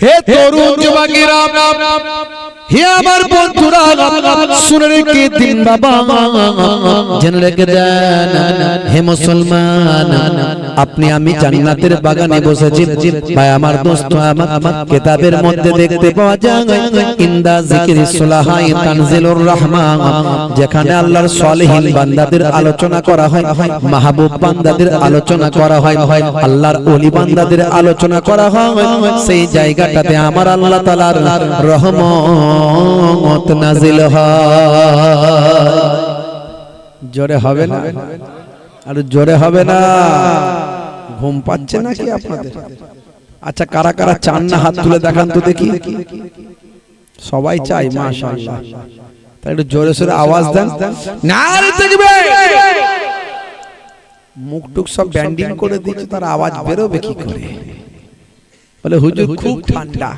হে তরুণ যুবকেরা, হে আমার বন্ধুরা, শুনে রেখে দিন বাবা, জেনে রেখে দেন। হে মুসলমান, আপনি আমি জান্নাতের বাগানে বসেছি ভাই আমার দোস্ত। আমার কিতাবের মধ্যে দেখতে পাওয়া যায় ইনদা যিকরি সুলাহাই তানজিলুর রহমান, যেখানে আল্লাহর সালেহীন বান্দাদের আলোচনা করা হয়, মাহবুব বান্দাদের আলোচনা করা হয়, আল্লাহর ওলি বান্দাদের আলোচনা করা হয়, সেই জায়গাটাতে আমার আল্লাহ তাআলার রহমত নাজিল হয়। জোরে হবে না? আর জোরে হবে না? ঘুম পাচ্ছে নাকি আপনাদের? আচ্ছা, কারা কারা চান না হাত তুলে দেখান তো দেখি। সবাই চাই, মাশাআল্লাহ। তাই একটু জোরে সোরে আওয়াজ দেন। নারে তাকবীর। মুখ টুক সব ব্যান্ডিং করে দিচ্ছে, তার আওয়াজ বেরোবে কি করে? বলে হুজুর খুব ঠান্ডা।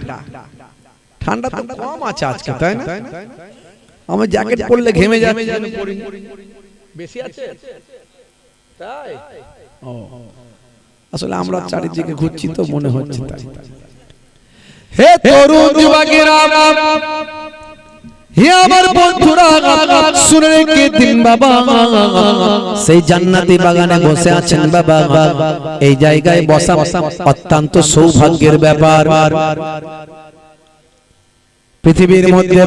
ঠান্ডা তো কম আছে আজকে, তাই না? আমি জ্যাকেট পরলে ঘেমে যাচ্ছি, বেশি আছে তাই। ও আসলে আমরা চারিদিকে ঘুরছি তো মনে হচ্ছে তাই। হে তরুণ যুবকেরা, হে আমার বন্ধুরা, শুনে রেখে দিন বাবা, সেই জান্নাতি বাগানে বসে আছেন বাবা। এই জায়গায় বসা অত্যন্ত সৌভাগ্যের ব্যাপার। পৃথিবীর মধ্যে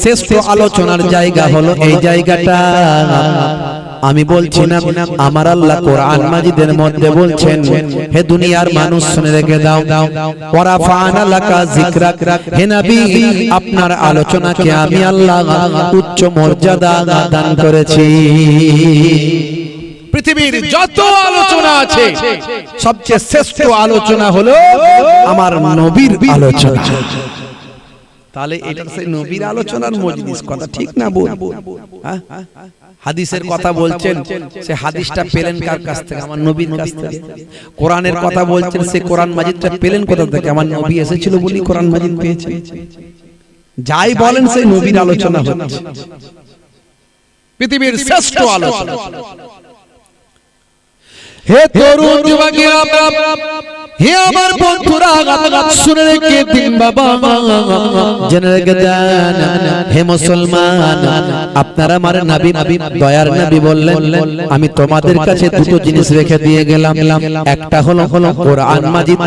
শ্রেষ্ঠ আলোচনার জায়গা হলো এই জায়গাটা। আমি বলছি না, আমার আল্লাহ কোরআন মাজিদের মধ্যে বলছেন, হে দুনিয়ার মানুষ শুনে রেখে দাও, ওয়ারাফা'না লাকা যিকরাক, হে নবী আপনার আলোচনাকে আমি আল্লাহ উচ্চ মর্যাদা দান করেছি। পৃথিবীর যত আলোচনা আছে সবচেয়ে শ্রেষ্ঠ আলোচনা হলো আমার নবীর আলোচনা। তাহলে এটা সেই নবীর আলোচনার মজলিস, কথা ঠিক না বল? হ্যাঁ, হাদিসের কথা বলছেন, সে হাদিসটা পেলেন কার কাছ থেকে? আমার নবীর কাছ থেকে। কোরআনের কথা বলছেন, সে কোরআন মাজিদটা পেলেন কোথা থেকে? আমার নবী এসেছিল বলি কোরআন মাজিদ পেয়েছেন। যাই বলেন সেই নবীর আলোচনা হচ্ছে, পৃথিবীর শ্রেষ্ঠ আলোচনা। হে তরুণ যুবকেরা, হে আমার বন্ধুরা, শুনে রেখে দিন বাবা, জেনে রেখে দেন। হে মুসলমান, আপনারা আমার নবী, দয়ার নবী বললেন, আমি তোমাদের কাছে দুটো জিনিস রেখে দিয়ে গেলাম। একটা হলো কোরআন মাজিদ,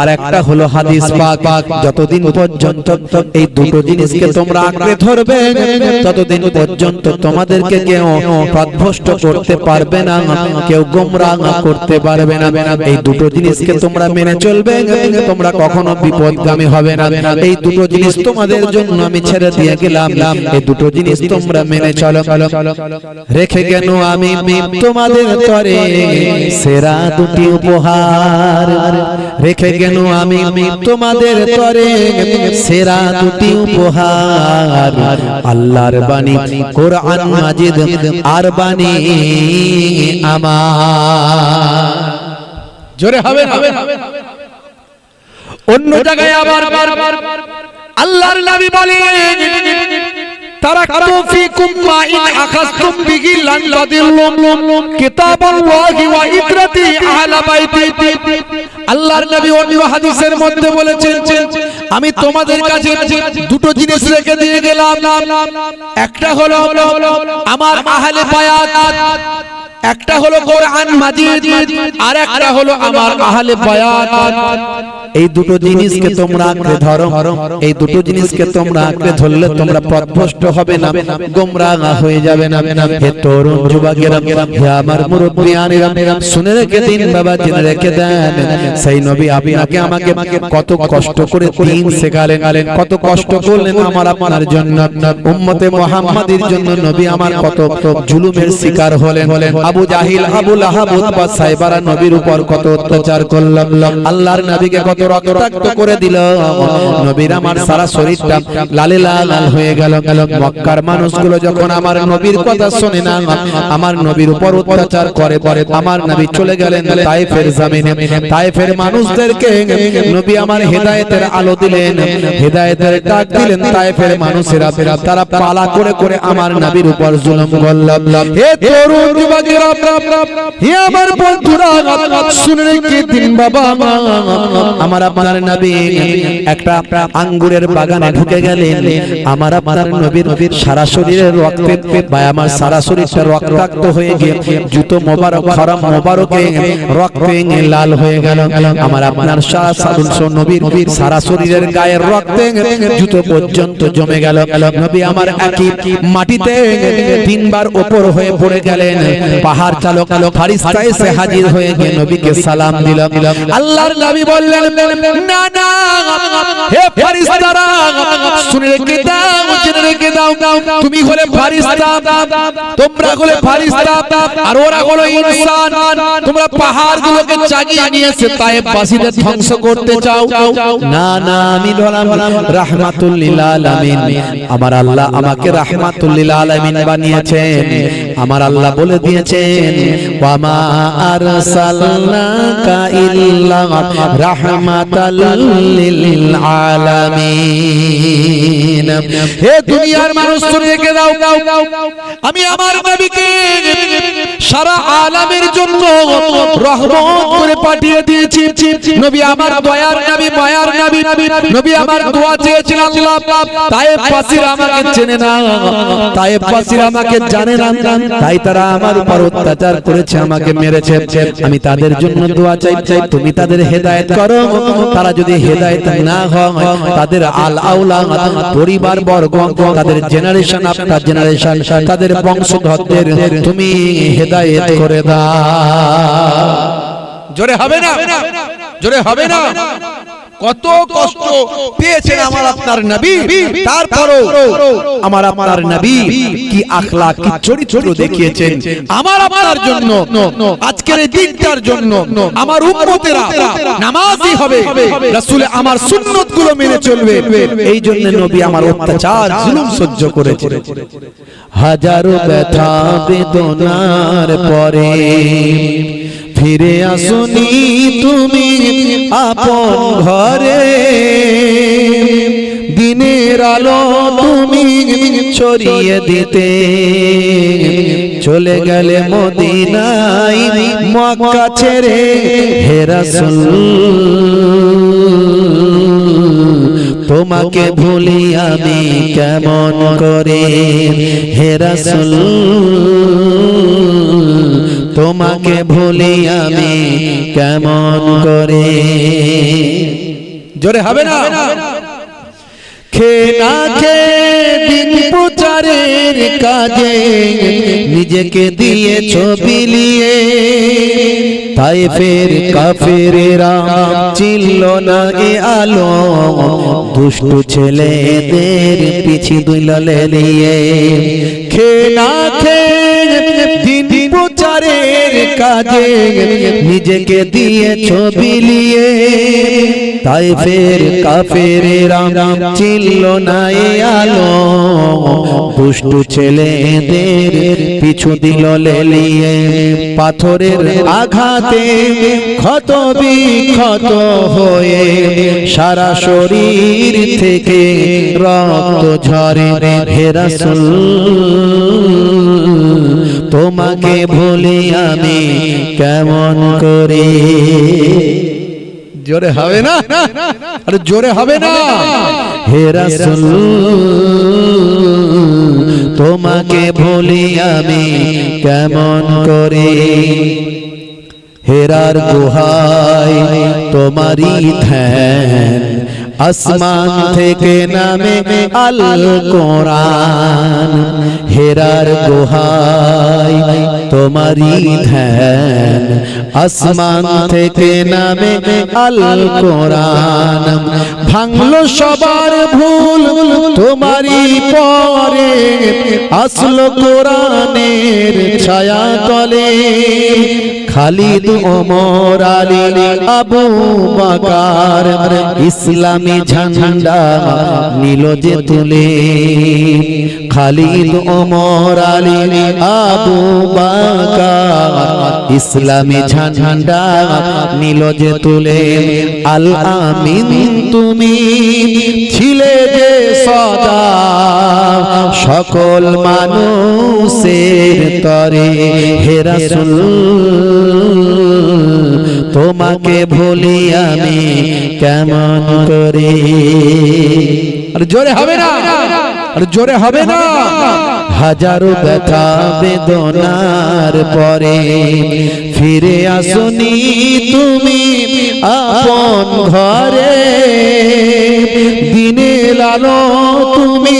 আর একটা হলো হাদিস পাক। যতদিন পর্যন্ত এই দুটো জিনিসকে তোমরা আঁকড়ে ধরবে, ততদিন পর্যন্ত তোমাদেরকে কেউ পথভ্রষ্ট করতে পারবে না, কেউ গোমরাহ করতে পারবে না। এই দুটো জিনিসকে তোমরা মেনে চলবে, তোমরা কখনো বিপদগামী হবে না। এই দুটো জিনিস তোমাদের জন্য আমি ছেড়ে দিয়ে গেলাম, এই দুটো জিনিস তোমরা মেনে চলো। রেখে গেল আমি তোমাদের তরে সেরা দুটি উপহার, রেখে গেল আমি তোমাদের তরে সেরা দুটি উপহার, আল্লাহর বাণী কোরআন মাজিদ আর বাণী আমার। জোরে হবে না? অন্য জায়গায় আবার আল্লাহর নবী বলেন, তারাকতু ফিকুম মা ইন আখাযতুম বিহি লান তাদিল্লু কিতাবাল্লাহি ওয়া ইতরাতি আহলা বাইতি। আল্লাহর নবী অন্য হাদিসের মধ্যে বলেছেন, আমি তোমাদের কাছে দুটো জিনিস রেখে দিয়ে গেলাম। একটা হলো আমার আহলে বায়াত, একটা হলো কোরআন মাজিদ, আর একটা হলো আমার আহলে বায়াত। এই দুটো জিনিসকে তোমরা আঁকড়ে ধরো, এই দুটো জিনিসকে তোমরা আঁকড়ে ধরলে তোমরা পথভ্রষ্ট হবে না, গোমরাহ হয়ে যাবে না। হে তরুণ যুবকেরা, হে আমার মুরব্বিয়ানেরা, শুনে রেখে দিন বাবা, জেনে রেখে দেন, সেই নবী আপনাকে আমাকে কত কষ্ট করে দ্বীন শেখালেন, কত কষ্ট করলেন আমার আপনার জন্য, উম্মতে মুহাম্মাদের জন্য নবী আমার কত জুলুমের শিকার হলেন। আবু জাহিল, আবু লাহাব, উতবা সাইবারা নবীর উপর কত অত্যাচার করল, আল্লাহর নবীকে কত রক্তাক্ত করে দিল। নবীর আমার সারা শরীরটা লালে লাল হয়ে গেল। মক্কার মানুষগুলো যখন আমার নবীর কথা শোনে না, আমার নবীর উপর অত্যাচার করে, আমার নবী চলে গেলেন তায়েফের জমিনে। তায়েফের মানুষদেরকে নবী আমার হেদায়েতের আলো দিলেন, হেদায়েতের ডাক দিলেন। তায়েফের মানুষেরা তারা পালা করে করে আমার নবীর উপর জুলুম করল। হে তরুণ যুবকেরা, হে আমার বন্ধুরা, শুনে রেখে দিন বাবা, আমার আপনার নবী একটা আঙ্গুরের বাগানে ঢুকে গেলেন। আমার আপনার নবীর সারা শরীরের রক্তে বা আমার সারা শরীরটা রক্তাক্ত হয়ে গিয়ে জুতো মোবারক খরম মোবারকে রক্তে লাল হয়ে গেল। আমার আপনার নবীর সারা শরীরের গায়ের রক্তে জুতো পর্যন্ত জমে গেল। নবী আমার একই মাটিতে তিনবার উপর হয়ে পড়ে গেলেন। পাহাড় চালক ফারিস্তা এসে হাজির হয়ে গিয়ে নবীকে সালাম দিল। আল্লাহর নবী বললেন, না না হে ফারিস্তারা, শুনে রেখে দাও, জেনে রেখে দাও, তুমি হলে ফারিস্তা, তোমরা হলে ফারিস্তা, আর ওরা হলো ইনসান। তোমরা পাহাড়গুলোকে চাগিয়ে নিয়ে এসে তায়েফবাসীদের ধ্বংস করতে চাও। না না, আমি বললাম রাহমাতুল লিল আলামিন। আমার আল্লাহ আমাকে রাহমাতুল লিল আলামিন বানিয়েছেন। আমার আল্লাহ বলে দিয়েছেন, ওয়া মা আরসালনাকা ইল্লা রাহমাতাল লিল আলামিন। হে দুনিয়ার মানুষ, শুনে রেখে দাও, আমি আমার নবীকে সারা আলামের জন্য রহমত করে পাঠিয়ে দিয়েছি। নবী আমার দয়ার নবী, মায়ার নবী, নবী আমার দোয়া চেয়েছেন আল্লাহ। তায়েফবাসীরা আমাকে চেনে না, তায়েফবাসীরা আমাকে জানে না, তাই তারা আমার উপর অত্যাচার করেছে, আমাকে মেরেছে। আমি তাদের জন্য দোয়া চাই, তুমি তাদের হেদায়েত করো। তারা যদি হেদায়েত না হয়, তাদের আল আওলাদ পরিবার বর্গ, তাদের জেনারেশন আফটার জেনারেশন, তাদের বংশধরদের তুমি হেদায়েত করে দাও। জোরে হবে না, জোরে হবে না। কত কষ্ট পেয়েছেন আমার আপনার নবী, তারপরও আমার আপনার নবী কি আখলাক, কি চরিত্র দেখিয়েছেন আমার আপনার জন্য। আজকের এই দিনটার জন্য আমার উম্মতেরা নামাজি হবে, রাসূল আমার সুন্নতগুলো মেনে চলবে, এই জন্য নবী আমার অত্যাচার জুলুম সহ্য করেছে। হাজারো ব্যথা বেদনার পরে ফিরে আসুনি তুমি আপন ঘরে। দিনের আলো তুমি ছড়িয়ে দিতে চলে গেলে মদিনায় মক্কা ছেড়ে। হে রাসূল তোমাকে ভুলি আমি কেমন করে। হে রাসূল তোমাকে ভুলি আমি কেমন করে। জোরে হবে না। খেয়ে না খেয়ে দিন প্রচারের কাজে নিজেকে দিয়েছ বিলিয়ে। তায়েফের কাফেরেরা চিনল না এ আলো, দুষ্টু ছেলেদের পিছে দুললে নিয়ে। খেয়ে না খেয়ে দিন প্রচারের কাজে নিজেকে দিয়েছ বিলিয়ে। তায়েফের কাফেরেরা চিনল না এ আলো, দুষ্টু ছেলেদের পিছু দিল লেলিয়ে। পাথরের আঘাতে ক্ষত বিক্ষত হয়ে সারা শরীর থেকে রক্ত ঝরে। হে রাসূল তোমাকে ভুলি আমি কেমন করে। জোরে হবে না, আরে জোরে হবে না। হে রাসূল তোমাকে ভুলি আমি কেমন করে। হেরার গুহায় তোমারই ধ্যান, আসমান থেকে নামে আল কোরআন। হেরার গুহায় তোমারই ধ্যান, আসমান থেকে নামে আল কোরআন। ভাঙলো সবার ভুল তোমারই পরে, আসলো কোরআনের ছায়া তলে। খালিদ ওমর আলী আবু বকর ইসলামী ঝান্ডা নিল যে তুলে। খালিদ ওমর আলী আবু বকর ইসলামী ঝান্ডা নিল যে তুলে। আল আমিন তুমি ছিলে যে সদা সকল মানুষের তরে। হে রাসূল তোমাকে ভুলি আমি কেমন করে। আর জোরে হবে না, আর জোরে হবে না। হাজারো ব্যথা বেদনার পরে ফিরে আসনি তুমি আপন ঘরে। দিনের আলো তুমি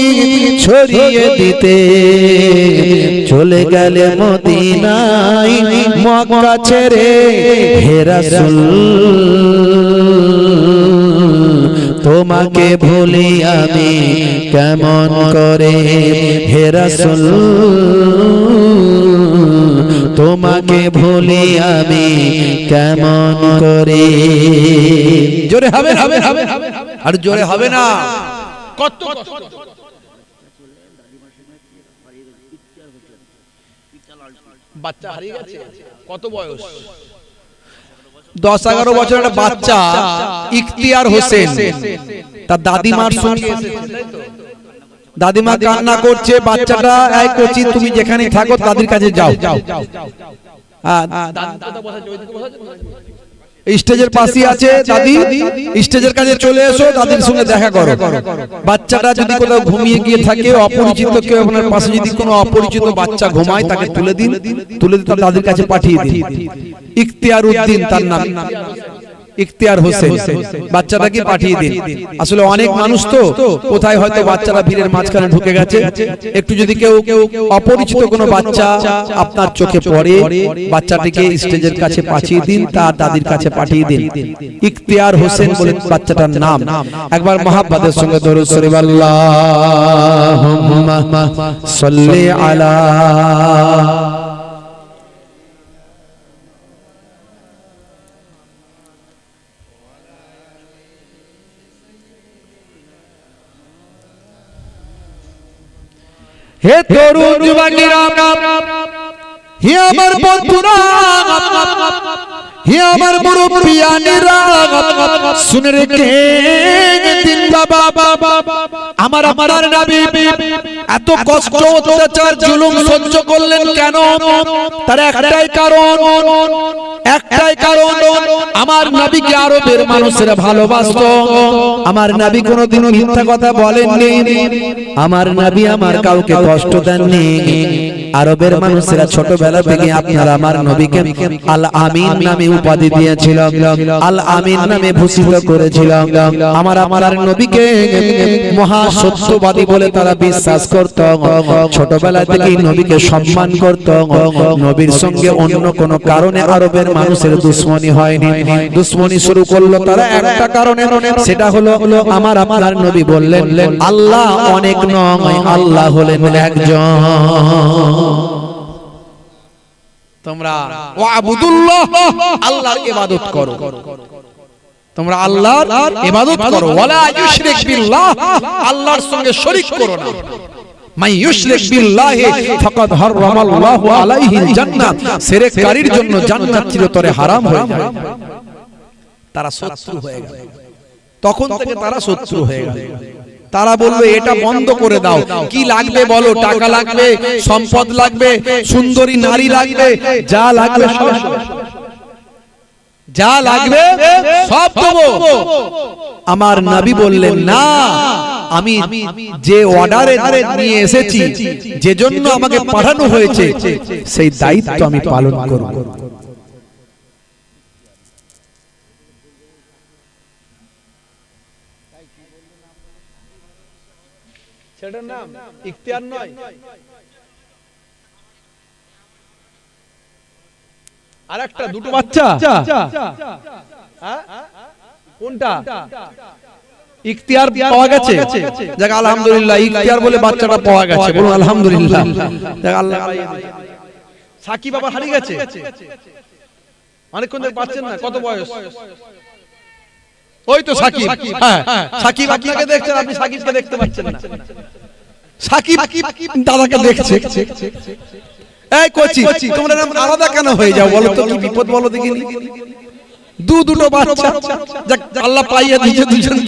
ছড়িয়ে দিতে চলে গেলে মদিনায় মক্কা ছেড়ে। হে রাসূল তোমাকে ভুলি আমি কেমন করে। হে রাসূল তোমাকে ভুলি আমি কেমন করে। জোরে হবে, হবে, হবে, আর জোরে হবে না। কত বাচ্চা হারিয়ে গেছে, কত বয়স? 10-11 বছর একটা বাচ্চা ইখতিয়ার হোসেন তার দাদিমার সঙ্গে দাদিমা কান্না করছে, বাচ্চাটা এই কোচি তুমি যেখানে থাকো দাদির কাছে যাও। স্টেজের পাশে আছে দাদি, স্টেজের কাছে চলে এসো, দাদির সঙ্গে দেখা করো। বাচ্চাটা যদি কোথাও ঘুমিয়ে গিয়ে থাকে, অপরিচিত কেউ আপনার পাশে যদি কোনো অপরিচিত বাচ্চা ঘুমায়, তাকে তুলে দিন, তুলে দিতে দাদির কাছে পাঠিয়ে দিন। ইখতিয়ার উদ্দিন তার নাম, ইখতিয়ার হোসেন, বাচ্চাটাকে পাঠিয়ে দিন। আসলে অনেক মানুষ তো কোথায় হয়তো বাচ্চারা ভিড়ের মাঝখানে ঢুকে গেছে, একটু যদি কেউ অপরিচিত কোনো বাচ্চা আপনার চোখে পড়ে, বাচ্চাটিকে স্টেজের কাছে পাঠিয়ে দিন, তার দাদির কাছে পাঠিয়ে দিন। ইখতিয়ার হোসেন বলে বাচ্চাটার নাম। একবার মহাব্বতের সঙ্গে দরুদ শরীফ আল্লাহুম্মা সাল্লি আলা। হে তরুণ যুবকেরা, হে আমার বন্ধুরা, হে আমার মুরব্বিয়ানেরা, শুনে রেখে দিন বাবা, আমার আপনার নবী এত কষ্ট অত্যাচার জুলুম সহ্য করলেন কেন? তার একটাই কারণ, একটাই কারণ, আমার নবীকে আরবের মানুষেরা ভালোবাসতো। আমার নবী কোনোদিনও মিথ্যা কথা বলেননি, আমার নবী আমার কাউকে কষ্ট দেননি। আরবের মানুষেরা ছোটবেলা থেকে আপনার আমার নবীকে আল আমিন নামে উপাধি দিয়েছিল, আল আমিন নামে ভূষিত করেছিল। আমার নবীকে মহা সত্যবাদী বলে তারা বিশ্বাস করত। ছোটবেলা থেকেই নবীকে সম্মান করত। নবীর সঙ্গে অন্য কোনো কারণে আরবের মানুষের দুশ্মনী হয়নি। দুশ্মনী শুরু করলো তারা একটা কারণে, সেটা হলো আমার আপনার নবী বললেন আল্লাহ অনেক নয়, আল্লাহ হলেন একজন। তোমরা ওয়াবুদুল্লাহ, আল্লাহর ইবাদত করো, তোমরা আল্লাহর ইবাদত করো। ওয়ালা ইউশরিক বিল্লাহ, আল্লাহর সঙ্গে শরীক করো না। মান ইউশরিক বিল্লাহি ফাকাদ হারামাল্লাহু আলাইহিল জান্নাত, শিরককারীর জন্য জান্নাত চিরতরে হারাম হয়ে যায়। তারা শত্রু হয়ে গেল, তখন থেকে তারা শত্রু হয়ে গেল। তারা বলবে এটা বন্ধ করে দাও, কি লাগবে বলো, টাকা লাগবে, সম্পদ লাগবে, সুন্দরী নারী লাগবে, যা লাগবে সব, যা লাগবে সব দেবো। আমার নবী বললেন না, আমি যে অর্ডারে নিয়ে এসেছি, যে জন্য আমাকে পাঠানো হয়েছে, সেই দায়িত্ব আমি পালন করব। সেটার নাম ইখতিয়ার নয়। আরেকটা দুটো বাচ্চা, কোনটা? ইখতিয়ার পাওয়া গেছে, যাক আলহামদুলিল্লাহ, ইখতিয়ার বলে বাচ্চাটা পাওয়া গেছে, বলুন আলহামদুলিল্লাহ। যাক আল্লাহ। সাকিব বাবা হারিয়ে গেছে, অনেকক্ষণ ধরে পাচ্ছেন না, কত বয়স? ওই তো সাকিব, হ্যাঁ সাকিব আপনাকে দেখছেন, আপনি সাকিবকে দেখতে পাচ্ছেন না। সাকিব দাদাকে দেখছে। এই কোচি, তোমরা নাম আলাদা কেন হয়ে যাও বলো তো, কি বিপদ বলো দেখি। দুটো বাচ্চা আল্লাহ পাইয়ে দিয়েছে দুজন,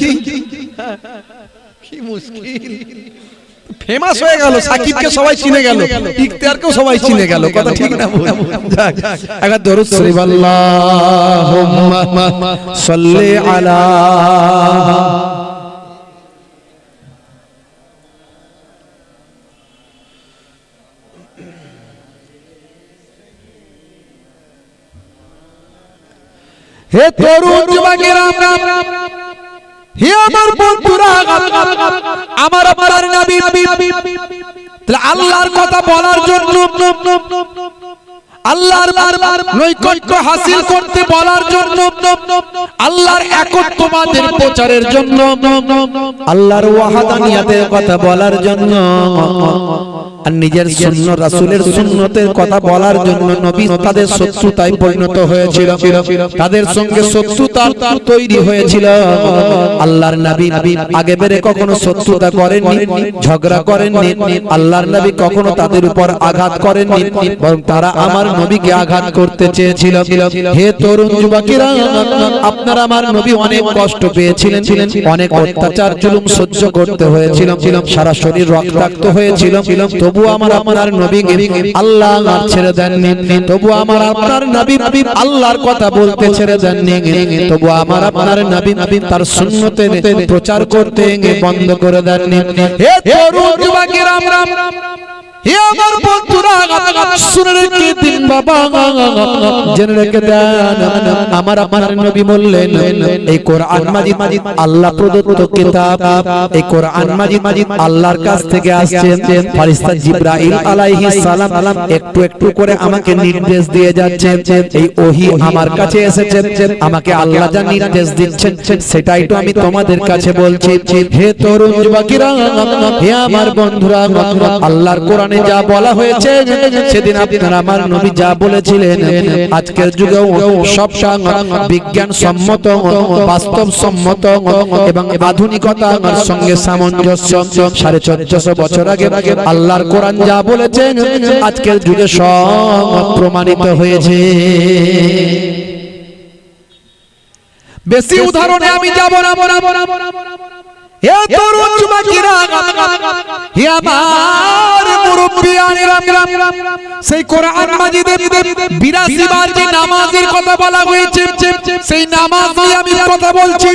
কি মুশকিল। ফেমাস হয়ে গেল, সাকিবকে সবাই চিনে গেল, ইখতিয়ারকেও সবাই চিনে গেল, কথা ঠিক না? যাক, একবার দরুদ শরীফ আল্লাহুম্মা সাল্লি আলা। হে তরুণ যুবকেরা, হে আমার বন্ধুরা, আমার আপনার নবী আল্লাহর কথা বলার জন্য, আল্লাহর নৈকট্য হাসিল করতে বলার জন্য, আল্লাহর একত্ববাদের প্রচারের জন্য, আল্লাহর ওয়াহদানিয়াতের কথা বলার জন্য, আর নিজের সুন্নাত রাসূলের সুন্নতের কথা বলার জন্য নবী তাদের শত্রুতায় পরিণত হয়েছিল, তাদের সঙ্গে শত্রুতা তৈরি হয়েছিল। আল্লাহর নবী আগে বেরে কখনো শত্রুতা করেননি, ঝগড়া করেননি, আল্লাহর নবী কখনো তাদের উপর আঘাত করেননি, বরং তারা আমার নবীকে আঘাত করতে চেয়েছিল। হে তরুণ যুবকেরা, আপনারা আমার নবী অনেক কষ্ট পেয়েছিলেন, অনেক অত্যাচার জুলুম সহ্য করতে হয়েছিল, সারা শরীর রক্তাক্ত হয়েছিল, তবু আমার আপনার নবীকে আল্লাহ ছেড়ে দেননি, তবু আমার আপনার নবী আল্লাহর কথা বলতে ছেড়ে দেননি, তবু আমার আপনার নবী তার সুন্নতের প্রচার করতে বন্ধ করে দেননি। হে তরুণ যুবকেরা, হে আমার বন্ধুরা, শুনে রেখে দিন বাবা, জেনে রেখে দেন, আমার আপনার নবী বললেন এই কোরআন মাজিদ আল্লাহ প্রদত্ত কিতাব, এই কোরআন মাজিদ আল্লাহর কাছ থেকে আসছে। ফেরেশতা জিবরাইল আলাইহিস সালাম একটু একটু করে আমাকে নির্দেশ দিয়ে যাচ্ছে, এই ওহী আমার কাছে এসেছে, আমাকে আল্লাহ যা নির্দেশ দিচ্ছেন সেটাই তো আমি তোমাদের কাছে বলছি। হে তরুণ যুবকেরা, হে আমার বন্ধুরা, আল্লাহর কোরআনে যা বলা হয়েছে সেদিন আপনারা আমার নবী যা বলেছিলেন, আজকের যুগেও সব বিজ্ঞান সম্মত, বাস্তব সম্মত এবং আধুনিকতার সঙ্গে সামঞ্জস্য। 1450 বছর আগে আল্লাহর কোরআন যা বলেছেন আজকের যুগে সব প্রমাণিত হয়েছে। বেশি উদাহরণে আমি যাব না। হে তরুণ যুবকেরা, হে আমার মুরব্বিয়ানেরা, সেই কোরআন মাজিদের 82 বার যে নামাজের কথা বলা হয়েছে, সেই নামাজ নিয়ে আমি কথা বলছি।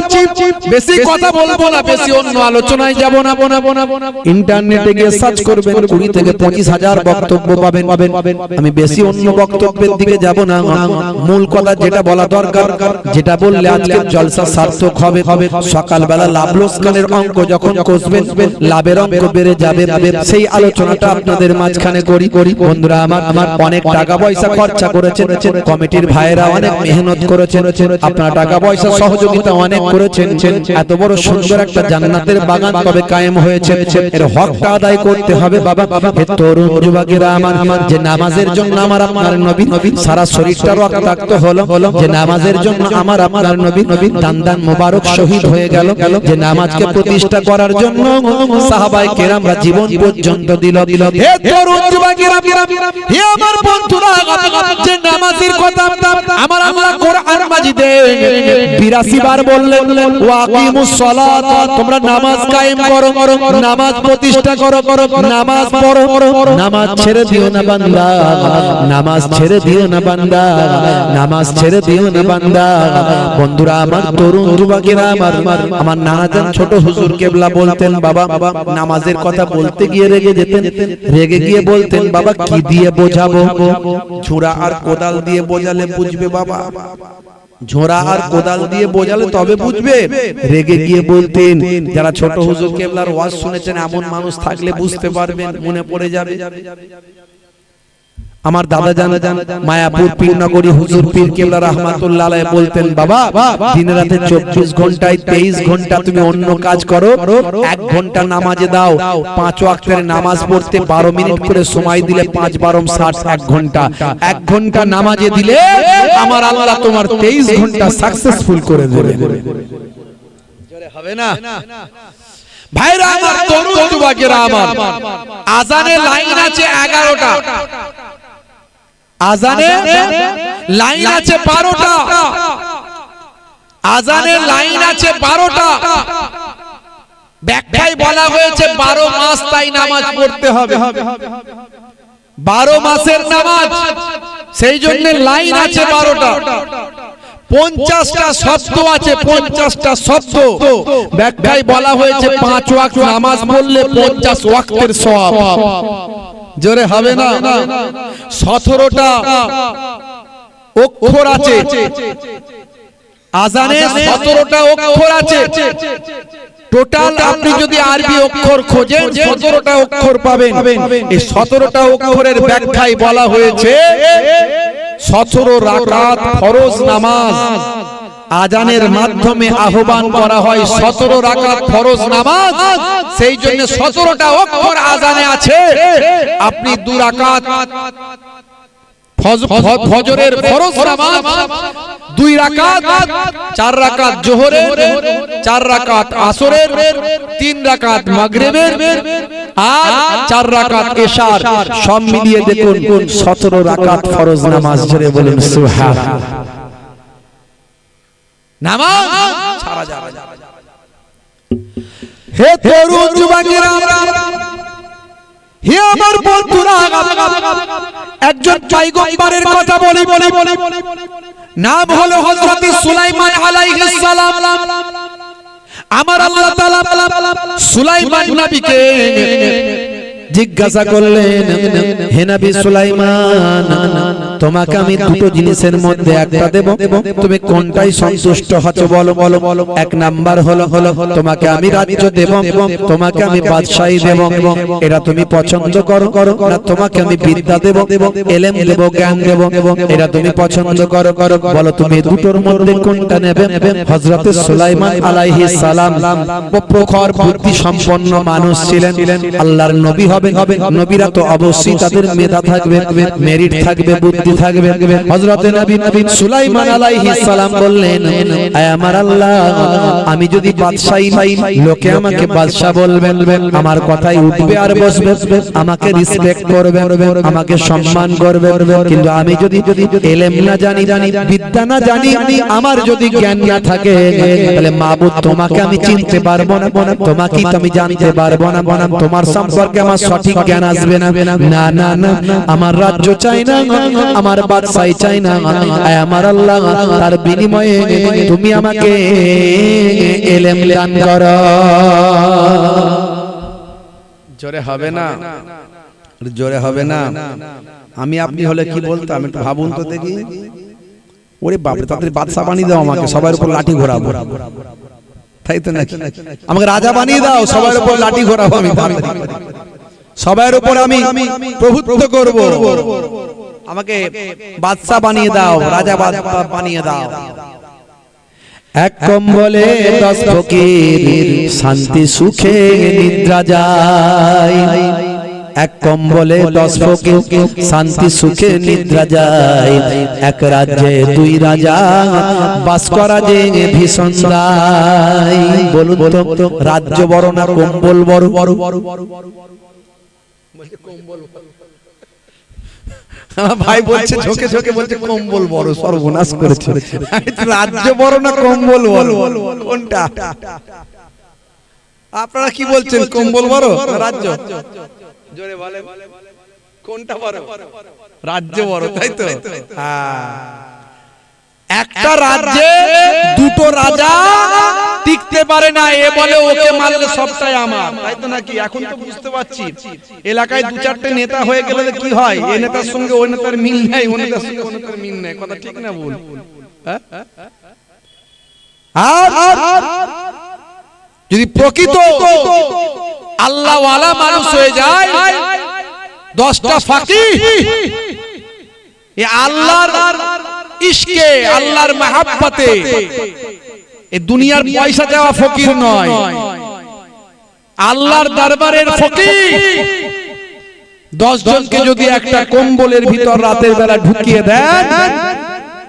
বেশি কথা বলবো না, বেশি অন্য আলোচনায় যাব না। ইন্টারনেটে গিয়ে সার্চ করবেন, 20 থেকে 25 হাজার বক্তব্য পাবেন। আমি বেশি অন্য বক্তব্যের দিকে যাব না। মূল কথা যেটা বলা দরকার, যেটা বললে আজকের জলসা সার্থক হবে, সকালবেলা লাভ লোকসানের অঙ্ক যখন কষবেন লাভের অঙ্ক বেড়ে যাবে, সেই আলোচনাটা আপনাদের মাঝখানে করি। বন্ধুরা আমার অনেক টাকা পয়সা খরচা করেছেন, কমিটির ভাইয়েরা অনেক মেহনত করেছেন, আপনারা টাকা পয়সা সহযোগিতা অনেক করেছেন, এত বড় সুন্দর একটা জান্নাতের বাগান তবে কায়েম হয়েছে, এর হকটা আদায় করতে হবে বাবা। হে তরুণ যুবকেরা আমার, যে নামাজের জন্য আমার আপনার নবী সারা শরীরটা রক্তাক্ত হলো, যে নামাজের জন্য আমার আপনার নবী দান মোবারক শহীদ হয়ে গেল, যে নামাজকে প্রতিষ্ঠা করার জন্য সাহাবায়ে কেরামরা জীবন পর্যন্ত দিল। হে তরুণ যুবকেরা, হে আমার বন্ধুরা, যে নামাজের কথা আমার আল্লাহ কোরআন মাজিদে 82 বার বললেন, ওয়াকিমুস সালাত, তোমরা নামাজ কায়েম করো, নামাজ প্রতিষ্ঠা করো, নামাজ পড়ো, নামাজ ছেড়ে দিও না বান্দা, নামাজ ছেড়ে দিও না বান্দা, নামাজ ছেড়ে দিও না বান্দা। বন্ধুরা আমার, তরুণ যুবকেরা আমার নানাজান ছোট হুজুর কেবলা বলতেন, বাবা নামাজের কথা বলতে গিয়ে রেগে যেতেন, রেগে গিয়ে বলতেন, বাবা কি দিয়ে বোঝাবো? ঝুরা আর কোদাল দিয়ে বোঝালে বুঝবে বাবা, ঝোড়া আর কোদাল দিয়ে বোঝালে তবে বুঝবে। রেগে গিয়ে বলতেন, যারা ছোট হুজুর কেবলার ওয়াজ শুনেছেন এমন মানুষ থাকলে বুঝতে পারবেন, মনে পড়ে যাবে। আমার দাদা জান মায়াপুর পীরনগরী হুজুর পীর কেবলা রাহমাতুল্লাহ আলাইহি বলতেন, বাবা দিন রাতে 24 ঘন্টায় 23 ঘন্টা তুমি অন্য কাজ করো, 1 ঘন্টা নামাজে দাও। 5 ওয়াক্তের নামাজ পড়তে 12 মিনিট করে সময় দিলে 5 12 60, 1 ঘন্টা, 1 ঘন্টা নামাজে দিলে আমার আল্লাহ তোমার 23 ঘন্টা সাকসেসফুল করে দেবে। জোরে হবে না ভাইরা আমার, তরুণ যুবকেরা আমার, আজানে লাইন আছে 11টা, আজানে লাইন আছে 12টা, আজানে লাইন আছে 12টা। ব্যাখ্যায় ব্যাখ্যায় বলা হয়েছে 12 মাস তাই নামাজ পড়তে হবে, 12 মাসের নামাজ, সেই জন্য লাইন আছে 12টা, 50টা শব্দ আছে, 50টা শব্দ। ব্যাখ্যায় বলা হয়েছে 5 ওয়াক্ত নামাজ পড়লে 50 ওয়াক্তের সওয়াব। জোরে হবে না? 17টা অক্ষর আছে, আজানে 17টা অক্ষর আছে। টোটাল আপনি যদি আরবি অক্ষর খোঁজেন 17টা অক্ষর পাবেন। এই 17টা অক্ষরের ব্যাখ্যায় বলা হয়েছে 17 রাকাত ফরজ নামাজ আজানের মাধ্যমে আহ্বান করা হয়, 17 রাকাত ফরজ নামাজ, সেই জন্য 17টা অক্ষর আজানে আছে। আপনি 2 রাকাত ফজরের ফরজ নামাজ, 2 রাকাত, 4 রাকাত জোহরের, 4 রাকাত আসরের, 3 রাকাত মাগরিবের আর 4 রাকাত এশার, সব মিলিয়ে দেখুন 17 রাকাত ফরজ নামাজ। জোরে বলুন সুবহানাল্লাহ। নামাজ ছাড়া যাবে না। হে তরুণ যুবকেরা, হে আমার বন্ধুরা, একজন পয়গম্বরের কথা বলি, নাম হলো হযরত সুলাইমান আলাইহিস সালাম। আমার আল্লাহ তাআলা সুলাইমান নবীকে জিজ্ঞাসা করলেন, হে নবী সুলাইমান, তোমাকে আমি দুটো জিনিসের মধ্যে একটা দেব, তুমি কোনটাই সন্তুষ্ট হচ্ছ বলো? এক নাম্বার হলো তোমাকে আমি রাজ্য দেব, তোমাকে আমি বাদশাহী দেব, এটা তুমি পছন্দ করো না তোমাকে আমি বিদ্যা দেব, ইলম দেব, জ্ঞান দেব, এটা তুমি পছন্দ করো? বলো তুমি দুটোর মধ্যে কোনটা নেবে? হযরত সুলাইমান আলাইহিস সালাম প্রখর বুদ্ধি সম্পন্ন মানুষ ছিলেন, আল্লাহর নবী হবে। নবীরা তো অবশ্যই তাদের মেধা থাকবে, মেরিট থাকবে, বুদ্ধি থাকবে। হযরত নবী সুলাইমান আলাইহিস সালাম বললেন, আয় আমার আল্লাহ, আমি যদি বাদশাহী পাই, লোকে আমাকে বাদশা বলবে, আমার কথাই উঠবে আর বসবে, আমাকে রেসপেক্ট করবে, আমাকে সম্মান করবে। কিন্তু আমি যদি ইলম না জানি, বিদ্যা না জানি, আমার যদি জ্ঞান না থাকে, তাহলে মাবুদ তোমাকে আমি চিনতে পারবো না, তোমাকেই তো আমি জানতে পারবো না, তোমার সম্পর্কে আমার সঠিক জ্ঞান আসবে না। না না না, আমার রাজ্য চাই না, আমার বাদশাহী চাই না, আয় আমার আল্লাহ, তার বিনিময়ে তুমি আমাকে ইলম দান করো। জোরে হবে না? জোরে হবে না? আমি আপনি হলে কি বলতাম একটু ভাবুন তো দেখি। ওরে বাপরে, তাদের বাদশা বানিয়ে দাও, আমাকে সবার উপর লাঠি ঘোরাবো, তাই তো নাকি? আমাকে রাজা বানিয়ে দাও, সবার উপর লাঠি ঘোরাবো, আমি সবার উপর আমি প্রভুত্ব করব, আমাকে বাদশা বানিয়ে দাও, রাজা বানিয়ে দাও। এক কম্বলে 10 ফকির শান্তি সুখে নিদ্রা যায়, এক কম্বলে 10 ফকির শান্তি সুখে নিদ্রা যায়, এক রাজ্যে 2 রাজা বাস করা যে ভীষণ দায়। বলুন তো, রাজ্য বড় না কম্বল বড়? ভাই বলছে ঝোঁকে ঝোঁকে, বলছে কম্বল বড়, সর্বনাশ করেছে। রাজ্য বড় না কম্বল বড়, কোনটা? আপনারা কি বলছেন, কম্বল বড় রাজ্য? জোরে বলেন, কোনটা বড়? রাজ্য বড়, তাই তো? একটা রাজ্যে 2টো রাজা টিকতে পারে না, এ বলে ওকে মারলে সবটাই আমার, তাই তো নাকি? এখন তো বুঝতে পারছি, এলাকায় 2-4টে নেতা হয়ে গেলে কি হয়, এই নেতার সঙ্গে ওই নেতার মিল নেই, ওই নেতার সঙ্গে ওই নেতার মিল নেই, কথা ঠিক না ভুল? যদি প্রকৃত আল্লাহওয়ালা মানুষ হয়ে যায়, 10টা ফাকিহ এ আল্লাহর ইশকে, আল্লাহর মহব্বতে, এ দুনিয়ার পয়সা দেওয়া ফকির নয়, আল্লাহর দরবারের ফকির। 10 জনকে যদি একটা কম্বলের ভিতর রাতের বেলা ঢুকিয়ে দেন,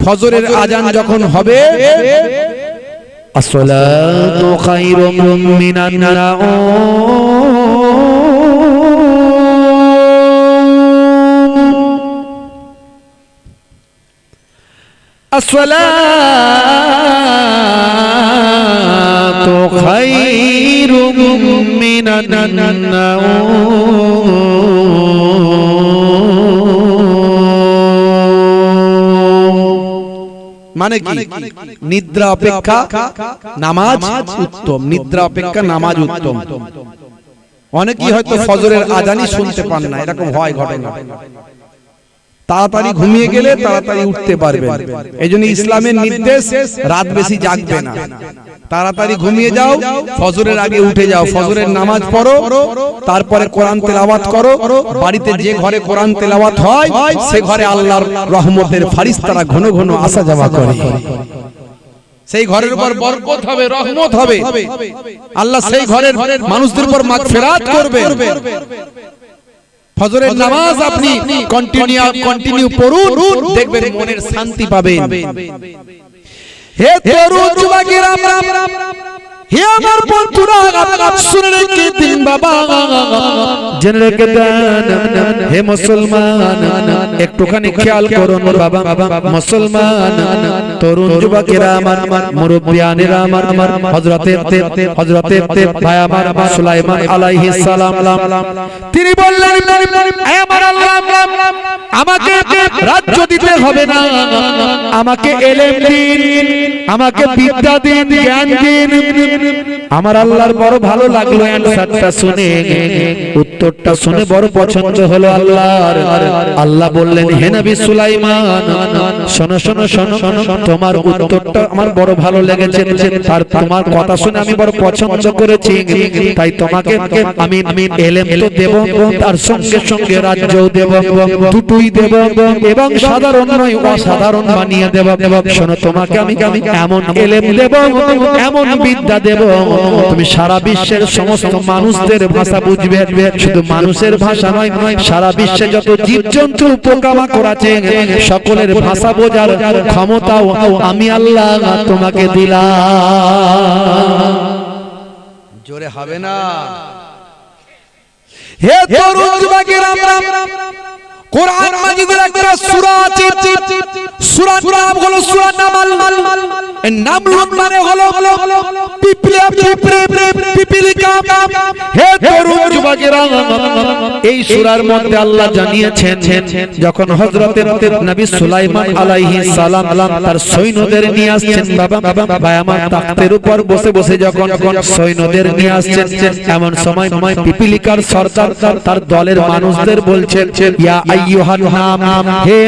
ফজরের আজান যখন হবে, আসসালাতু খায়রুম মিনান আসসালাতু খায়রুম মিনান নাউম। মানে কি? নিদ্রা অপেক্ষা নামাজ উত্তম, নিদ্রা অপেক্ষা নামাজ উত্তম। অনেকেই হয়তো ফজরের আজানই শুনতে পান না, এরকম হয় ঘটনা। তাড়াতাড়ি ঘুমিয়ে গেলে তাড়াতাড়ি উঠতে পারবেন। এইজন্য ইসলামের নির্দেশ রাত বেশি জাগবে না, তাড়াতাড়ি ঘুমিয়ে যাও, ফজরের আগে উঠে যাও, ফজরের নামাজ পড়ো, তারপরে কোরআন তেলাওয়াত করো। বাড়িতে যে ঘরে কোরআন তেলাওয়াত হয় সে ঘরে আল্লাহর রহমতের ফারিস্তারা ঘন ঘন আসা যাওয়া করে। সেই ঘরের উপর বরকত হবে, রহমত হবে, আল্লাহ সেই ঘরের মানুষদের উপর মাগফিরাত করবে। ফজরের নামাজ আপনি কন্টিনিউ পড়ুন, দেখবেন মনের শান্তি পাবেন। হে তরুণ যুবকেরা, হে আমার বন্ধুরা, শুনে রেখে দিন বাবা, জেনে রেখে দেন হে মুসলমান, একটুখানি খেয়াল করুন বাবা। মুসলমান তরুণ যুবকেরা আমার, মুরব্বিয়ানেরা আমার, হযরতে ভাই আমার সুলাইমান আলাইহিস সালাম তিনি বললেন, হে আমার আল্লাহ, আমাকে রাজ্য দিতে হবে না, আমাকে ইলম দিন, আমাকে বিদ্যা দিন, জ্ঞান দিন। আমার আল্লাহর বড় ভালো লাগলো অ্যানসারটা শুনে, উত্তরটা শুনে বড় পছন্দ হলো আল্লাহর। আল্লাহ বললেন, হে নবী সুলাইমান, শোনো শোনো শোনো শোনো, তোমার উত্তরটা আমার বড় ভালো লেগেছে, আর তোমার কথা শুনে আমি বড় পছন্দ করেছি, তাই তোমাকে আমি ইলম তো দেব, তার সঙ্গে সঙ্গে রাজ্যও দেব, দুটোই দেব, এবং সাধারণ নয় অসাধারণ বানিয়ে দেব। শোনো, তোমাকে আমি এমন ইলম দেব, এমন বিদ্যা দেব, তুমি সারা বিশ্বের সমস্ত মানুষদের ভাষা বুঝবে। শুধু মানুষের ভাষা নয়, সারা বিশ্বে যত জীবজন্তু পোকামাকড় আছে সকলের ভাষা বোঝার ক্ষমতাও আমি আল্লাহ তোমাকে দিলাম। জোরে হবে না? হে তরুণ যুবকেরা, কোরআন মাজিদের একটা সূরা আছে, সূরার নাম হলো সূরা নামল। এই নামল মানে হলো পিপিলিকা। হে তরুণ যুবকেরা, এই সূরার মধ্যে আল্লাহ জানিয়েছেন, যখন হযরত নবী সুলাইমান আলাইহিস সালাম তার সৈন্যদের নিয়ে আসছেন, বাবা ভাই আমার, তাখতের উপর বসে বসে যখন সৈন্যদের নিয়ে আসছেন, এমন সময় পিপিলিকার সরদার তার দলের মানুষদের বলছেন, ইয়া আইয়ুহান নাম, হে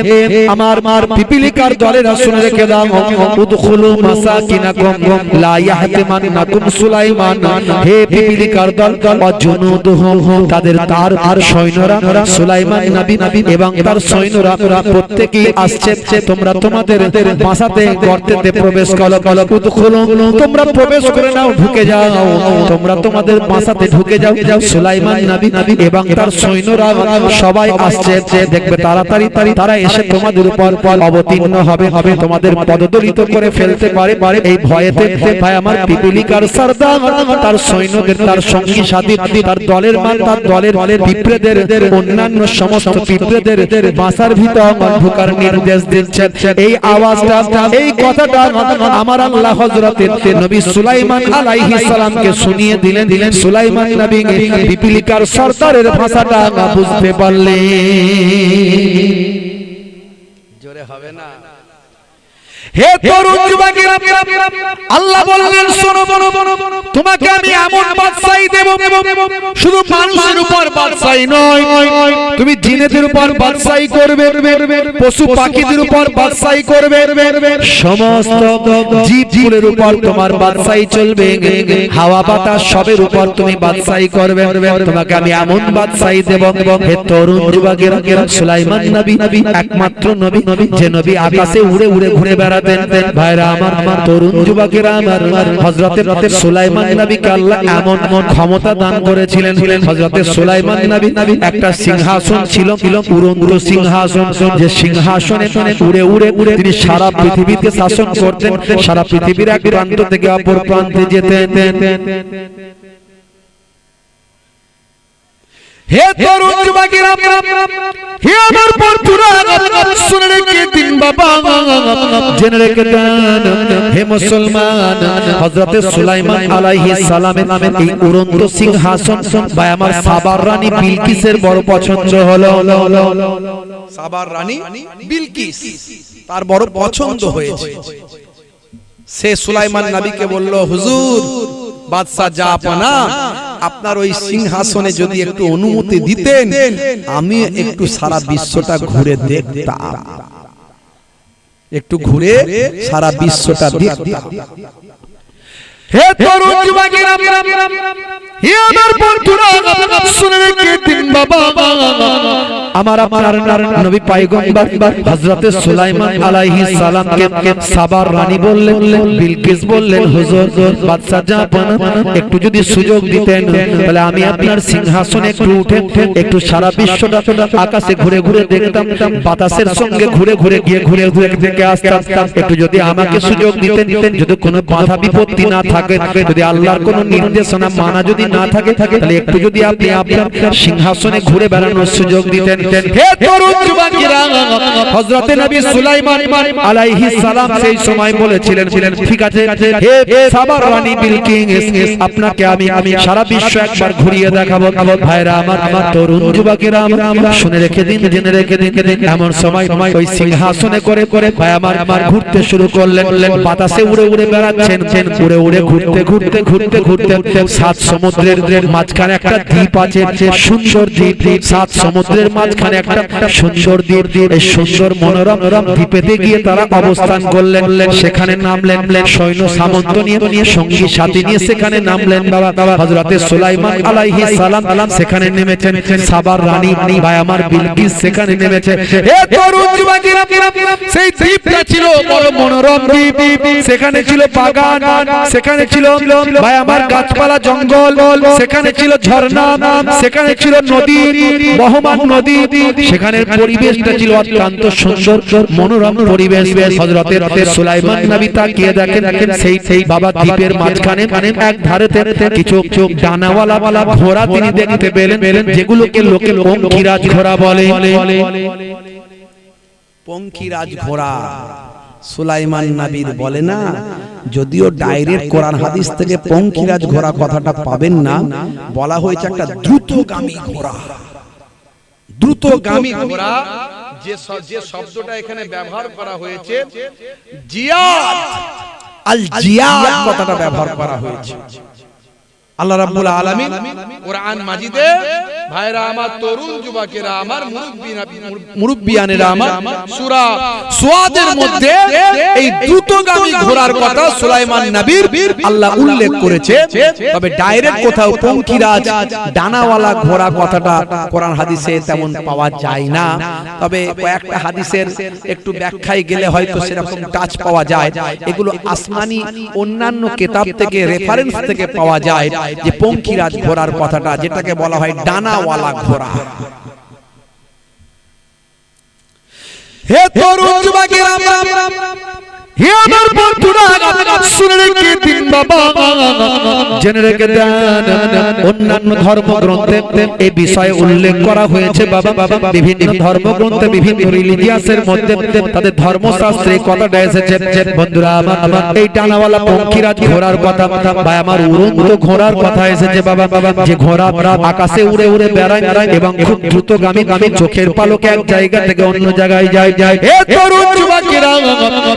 আমার পিপিলিকার দলেরা শুনে রেখে দাও, উদখুলু মাসাকিনাকুম লা ইয়াহতিমান্নাকুম সুলাইমান, হে পিপিলিকার দল অজুনুদুহু, তাদের তার সৈন্যরা সুলাইমান নবী এবং তার সৈন্যরা প্রত্যেকই আসছে, তোমরা তোমাদের বাসাতে গর্তেতে প্রবেশ করো, উদখুলু, তোমরা প্রবেশ করে নাও, ঢুকে যাও, তোমরা তোমাদের বাসাতে ঢুকে যাও। সুলাইমান নবী এবং তার সৈন্যরা সবাই আসছে, দেখবে তাড়াতাড়ি তারা এসে তোমাদের উপর অবতীর্ণ হবে, তোমাদের পদদলিত করে ফেলতে পারে। এই ভয়েতে ভাই আমার পিপিলিকার সরদার তার সৈন্যদের, তার সঙ্গী সাথী, তার দলের মান, তার দলের পিঁপড়েদের, অন্যান্য সমস্ত পিঁপড়েদের বাসার ভিতর ঢোকার নির্দেশ দিচ্ছেন। এই আওয়াজটা, এই কথাটা আমার আল্লাহ হযরত নবী সুলাইমান আলাইহিস সালামকে শুনিয়ে দিলেন। সুলাইমান নবী পিপিলিকার সরদারের ভাষাটা বুঝতে পারলেন। জোরে হবে না? হে তরুণ যুবকেরা, আল্লাহ বললেন, শোনো, তোমাকে আমি এমন বাদশাহী দেব, শুধু মানুষের উপর বাদশাহী নয়, তুমি জিনেদের উপর বাদশাহী করবে, পশু পাখিদের উপর বাদশাহী করবে, সমস্ত জীবগুলোর উপর তোমার বাদশাহী চলবে, হাওয়া বাতাস সবের উপর তুমি বাদশাহী করবে। তোমাকে আমি এমন বাদশাহী দেব। হে তরুণ যুবকেরা, সুলাইমান নবী একমাত্র নবী যে নবী আকাশে উড়ে উড়ে ঘুরে বেড়াতেন। ভাইরা আমার, তরুণ যুবকেরা আমার, হযরত সুলাইমান নবীকে আল্লাহ এমন ক্ষমতা দান করেছিলেন। হযরত সুলাইমান নবী একটা সিংহাসন ছিল, উড়ন্ত সিংহাসন, যে সিংহাসনে উড়ে উড়ে তিনি সারা পৃথিবীতে শাসন করতেন, সারা পৃথিবীর এক প্রান্ত থেকে অপর প্রান্তে যেতেন। হে তরুণ যুবকেরা, হে আমার বন্ধুরা, শুনে রেখে দিন বাবা, জেনে রেখে দেন হে মুসলমান, হযরতে সুলাইমান আলাইহিস সালামের এই উড়ন্ত সিংহাসন ভাই আমার সাবার রানী বিলকিসের বড় পছন্দ হলো। সাবার রানী বিলকিস তার বড় পছন্দ হয়েছে। সে সুলাইমান নবীকে বলল, হুজুর বাদশা জাহাপানা, আপনার ওই সিংহাসনে যদি একটু অনুমতি দিতেন, আমি একটু সারা বিশ্বটা ঘুরে দেখতাম, একটু ঘুরে সারা বিশ্বটা দেখতাম। হে তরুণ যুবকেরা, হে আমার বন্ধুরা, শুনে রেখে দিন বাবা, আমার আপনার নবী পয়গম্বর হযরতে সুলাইমান আলাইহিস সালামকে সাবার রানী বললেন, বিলকিস বললেন, হুজুর বাদশা জাহাপানা একটু যদি সুযোগ দিতেন, তাহলে আমি আপনার সিংহাসনে একটু উঠে একটু সারা বিশ্বটা আকাশে ঘুরে ঘুরে দেখতাম, বাতাসের সঙ্গে ঘুরে ঘুরে গিয়ে ঘুরে ঘুরে দেখে আসতাম। একটু যদি আমাকে সুযোগ দিতেন, যদি কোনো বাধা বিপত্তি না থাকে, যদি আল্লাহর কোনো নির্দেশনা মানা যদি না থাকে, তাহলে একটু যদি আপনি আপনার সিংহাসনে ঘুরে বেড়ানোর সুযোগ দিতেন। হে তরুণ যুবকেরা, হযরতে নবী সুলাইমান আলাইহিস সালাম সেই সময় বলেছিলেন, ঠিক আছে হে সাবার রানী বিলকিস, আপনাকে আমি সারা বিশ্ব একবার ঘুরিয়ে দেখাবো। ভাইরা আমার তরুণ যুবকেরা, শুনে রেখে দিন, জেনে রেখে দিন, এমন সময় ওই সিংহাসনে করে করে ভাই আমার ঘুরতে শুরু করলেন, বাতাসে উড়ে উড়ে বেড়াচ্ছেন, উড়ে উড়ে ঘুরতে ঘুরতে ঘুরতে ঘুরতে সাত সমুদ্রের মাঝখানে একটা দ্বীপ আছে, সুন্দর দ্বীপ, সাত সমুদ্রের মাঝখানে একটা সুন্দর দ্বীপ, এই সুন্দর মনোরম দ্বীপেতে গিয়ে তারা অবস্থান করলেন। সেখানে নামলেন সৈন্য সামন্ত নিয়ে, সঙ্গী সাথী নিয়ে সেখানে নামলেন বাবা। হযরতে সুলাইমান আলাইহিস সালাম সেখানে নেমেছেন, সাবার রানী ভাই আমার বিলকিস সেখানে নেমেছে। হে তরুণ যুবকেরা, সেই দ্বীপটা ছিল বড় মনোরম দ্বীপ, সেখানে ছিল বাগান, সেখানে ছিল ভাই আমার গাছপালা জঙ্গল, সেখানে ছিল ঝর্ণা, সেখানে ছিল নদী, বহমান নদী, সেখানের পরিবেশটা ছিল অত্যন্ত সুন্দর মনোরম পরিবেশ। হযরতে সুলাইমান নবী তাকিয়ে দেখেন, সেই বাবা দ্বীপের মাঝখানে এক ধারেতে কিছু ডানাওয়ালা ঘোড়া তিনি দেখতে পেলেন, যেগুলোকে লোকে পঙ্খিরাজ ঘোড়া বলে। পঙ্খিরাজ ঘোড়া সুলাইমান নবীর বলে না, যদিও ডাইরেক্ট কোরআন হাদিস থেকে পঙ্খিরাজ ঘোড়া কথাটা পাবেন না, বলা হয়েছে একটা দ্রুতগামী ঘোড়া। দ্রুতগামী ঘোড়া যে শব্দটা এখানে ব্যবহার করা হয়েছে, জিয়াদ, আল জিয়াদ কথাটা ব্যবহার করা হয়েছে। আল্লাহ রাব্বুল আলামিন কোরআন মাজিদে, ভাইরা আমার তরুণ যুবকেরা আমার, মুরব্বিয়ানেরা আমার, সূরা সুয়াদের মধ্যে এই দ্রুতগামী ঘোড়ার কথা সুলাইমান নবীর আল্লাহ উল্লেখ করেছে। তবে ডাইরেক্ট কোথাও পঙ্খিরাজ ডানাওয়ালা ঘোড়া কথাটা কোরআন হাদিসে তেমন পাওয়া যায় না। তবে কয়েকটা হাদিসের একটু ব্যাখ্যায় গেলে হয়তো সেরকম টাচ পাওয়া যায়। এগুলো আসমানি অন্যান্য কিতাব থেকে, রেফারেন্স থেকে পাওয়া যায় যে পঙ্খিরাজ ঘোড়ার কথাটা, যেটাকে বলা হয় ডানাওয়ালা ঘোড়া। হে তরুণ যুবকেরা, হে আমার বন্ধুরা, শুনে রেখে দিন বাবা, জেনে রেখে দেন, অন্যান্য ধর্মগ্রন্থে এই বিষয়ে উল্লেখ করা হয়েছে বাবা। বিভিন্ন ধর্মগ্রন্থে, বিভিন্ন রিলিজিয়াসের মধ্যে তাদের ধর্মশাস্ত্রে কথাটা এসেছে। বন্ধুরা আমার এই ডানাওয়ালা পঙ্খিরাজ ঘোড়ার কথা বা আমার উড়ন্ত ঘোড়ার কথা এসেছে বাবা, যে ঘোড়া আকাশে উড়ে উড়ে বেড়ায় এবং খুব দ্রুতগামী, চোখের পালকে এক জায়গা থেকে অন্য জায়গায় যায়। হে তরুণ যুবকেরা,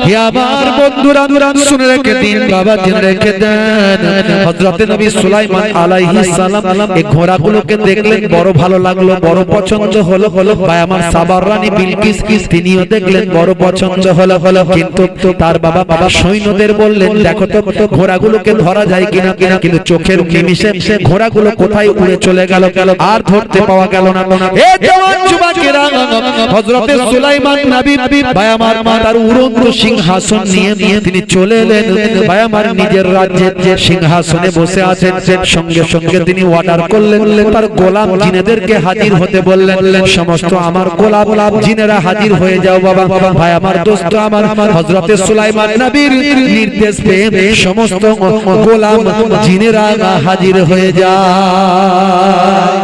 হে আমার বন্ধুরা, শুনে রেখে দিন বাবা, জেনে রেখে দেন, হযরতে নবী সুলাইমান আলাইহিস সালাম এই ঘোড়াগুলোকে দেখলেন, বড় ভালো লাগলো, বড় পছন্দ হলো। ভাই আমার সাবার রানী বিলকিস তিনিও দেখলেন, বড় পছন্দ হলো। কিন্তু তার বাবা সৈন্যদের বললেন, দেখো তো ঘোড়াগুলোকে ধরা যায় কিনা। কিন্তু চোখের নিমিষে ঘোড়াগুলো কোথায় উড়ে চলে গেল, আর ধরতে পাওয়া গেল না। হে জওয়ান যুবকেরা, হযরতে সুলাইমান নবী ভাই আমার তার উড়ন্ত সিংহাসন নিয়ে তিনি চলে এলেন ভাই আমার নিজের রাজ্যে, সিংহাসনে বসে আছেন। সঙ্গে সঙ্গে তিনি অর্ডার করলেন, তার গোলাম জিনেদেরকে হাজির হতে বললেন। সমস্ত আমার গোলাম জিনেরা হাজির হয়ে যাও বাবা। ভাই আমার দোস্ত আমার, হযরতে সুলাইমান নবীর নির্দেশ পেয়ে সমস্ত গোলাম জিনেরা হাজির হয়ে যায়।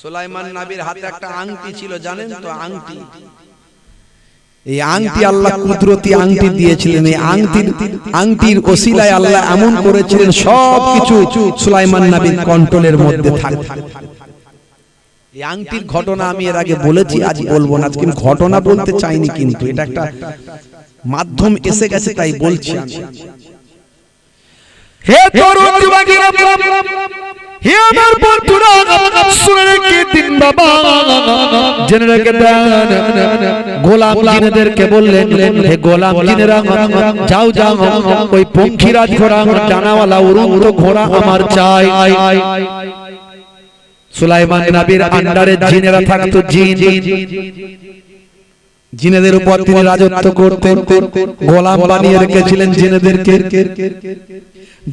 সুলাইমান নবীর হাতে একটা আংটি ছিল, জানেন তো আংটি? এই আংটি আল্লাহ কুদরতি আংটি দিয়েছিলেন। এই আংটির ওসিলায় আল্লাহ এমন করেছিলেন সবকিছু সুলাইমান নবীর কন্ট্রোলের মধ্যে থাকে। এই আংটির ঘটনা আমি এর আগে বলেছি, আজ বলবো না। আজকে ঘটনা বলতে চাইনি, কিন্তু এটা একটা মাধ্যম এসে গেছে তাই বলছি আমি। হে তরুণ যুবকেরা, হে আমার বন্ধুরা, শুনে রেখে দিন বাবা, জেনে রেখে দেন। গোলাম জিনেদেরকে বললেন, হে গোলাম জিনেরা, যাও যাও, ওই পঙ্খিরাজ ঘোড়া, ডানাওয়ালা উড়ন্ত ঘোড়া আমার চাই। সুলাইমান নবীর আন্ডারে জিনেরা থাকতো, জিনেদের উপর তিনি রাজত্ব করতেন, গোলাম বানিয়ে রেখেছিলেন জিনেদেরকে।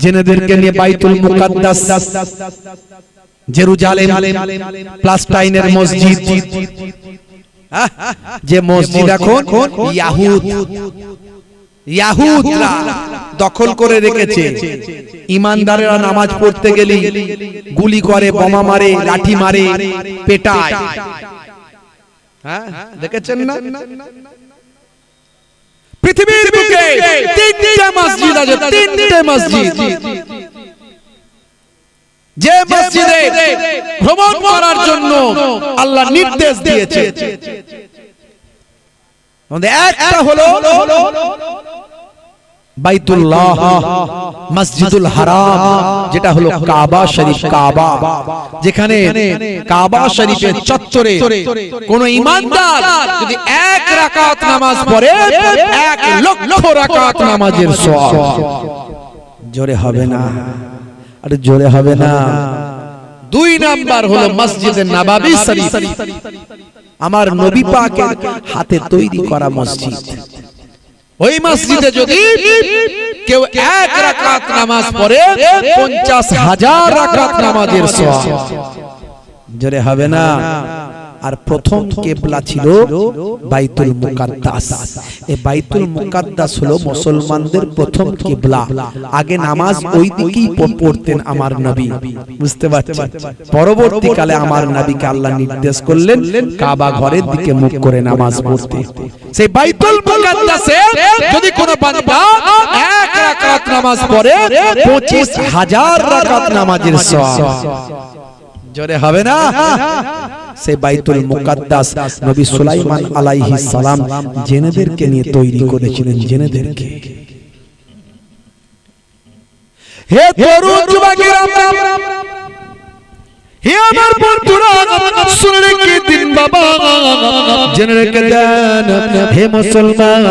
জিনেদেরকে নিয়ে বাইতুল মুকাদ্দাস, জেরুজালেম, প্লাস্টাইনের মসজিদ, যে মসজিদ এখন ইয়াহুদরা দখল করে রেখেছে। ইমানদারেরা নামাজ পড়তে গেলে গুলি করে, বোমা মারে, লাঠি মারে, পেটায়। দেখেছেন না? পৃথিবীর বুকে তিনটে মসজিদ আছে, তিনটে মসজিদ, যে মসজিদে ভ্রমণ করার জন্য আল্লাহ নির্দেশ দিয়েছে। একটা হলো বাইতুল্লাহ, মসজিদুল হারাম, যেটা হলো কাবা শরীফ। কাবা, যেখানে কাবা শরীফের চত্বরে কোন ইমানদার যদি এক রাকাত নামাজ পড়ে 1 লক্ষ রাকাত নামাজের সওয়াব। জোরে হবে না? আরে জোরে হবে না? 2 নাম্বার হলো মসজিদে নববী শরীফ, আমার নবী পাকের হাতে তৈরি করা মসজিদ। ওই মসজিদে যদি কেউ 1 রাকাত নামাজ পড়ে 50,000 রাকাত নামাজের সওয়াব। জোরে হবে না? আর প্রথম কিবলা ছিল বাইতুল মুকাদ্দাস। এই বাইতুল মুকাদ্দাস হলো মুসলমানদের প্রথম কিবলা। আগে নামাজ ওই দিকেই পড়তেন আমার নবী, বুঝতে পারছেন? পরবর্তীকালে আমার নবীকে আল্লাহ নির্দেশ করলেন কাবা ঘরের দিকে মুখ করে নামাজ পড়তে। সেই বাইতুল মুকাদ্দাসে যদি কোনো বান্দা 1 রাকাত নামাজ পড়ে 25,000 রাকাত নামাজের সওয়াব। জোরে হবে না? সেই বাইতুল মুকাদ্দাস নবী সুলাইমান আলাইহিস সালাম জিনেদেরকে নিয়ে তৈরি করেছিলেন। জিনেদেরকে, হে তরুণ যুবকেরা, হে আমার বন্ধুরা, শুনে রেখে দিন বাবা, জেনে রেখে দেন। হে মুসলমান,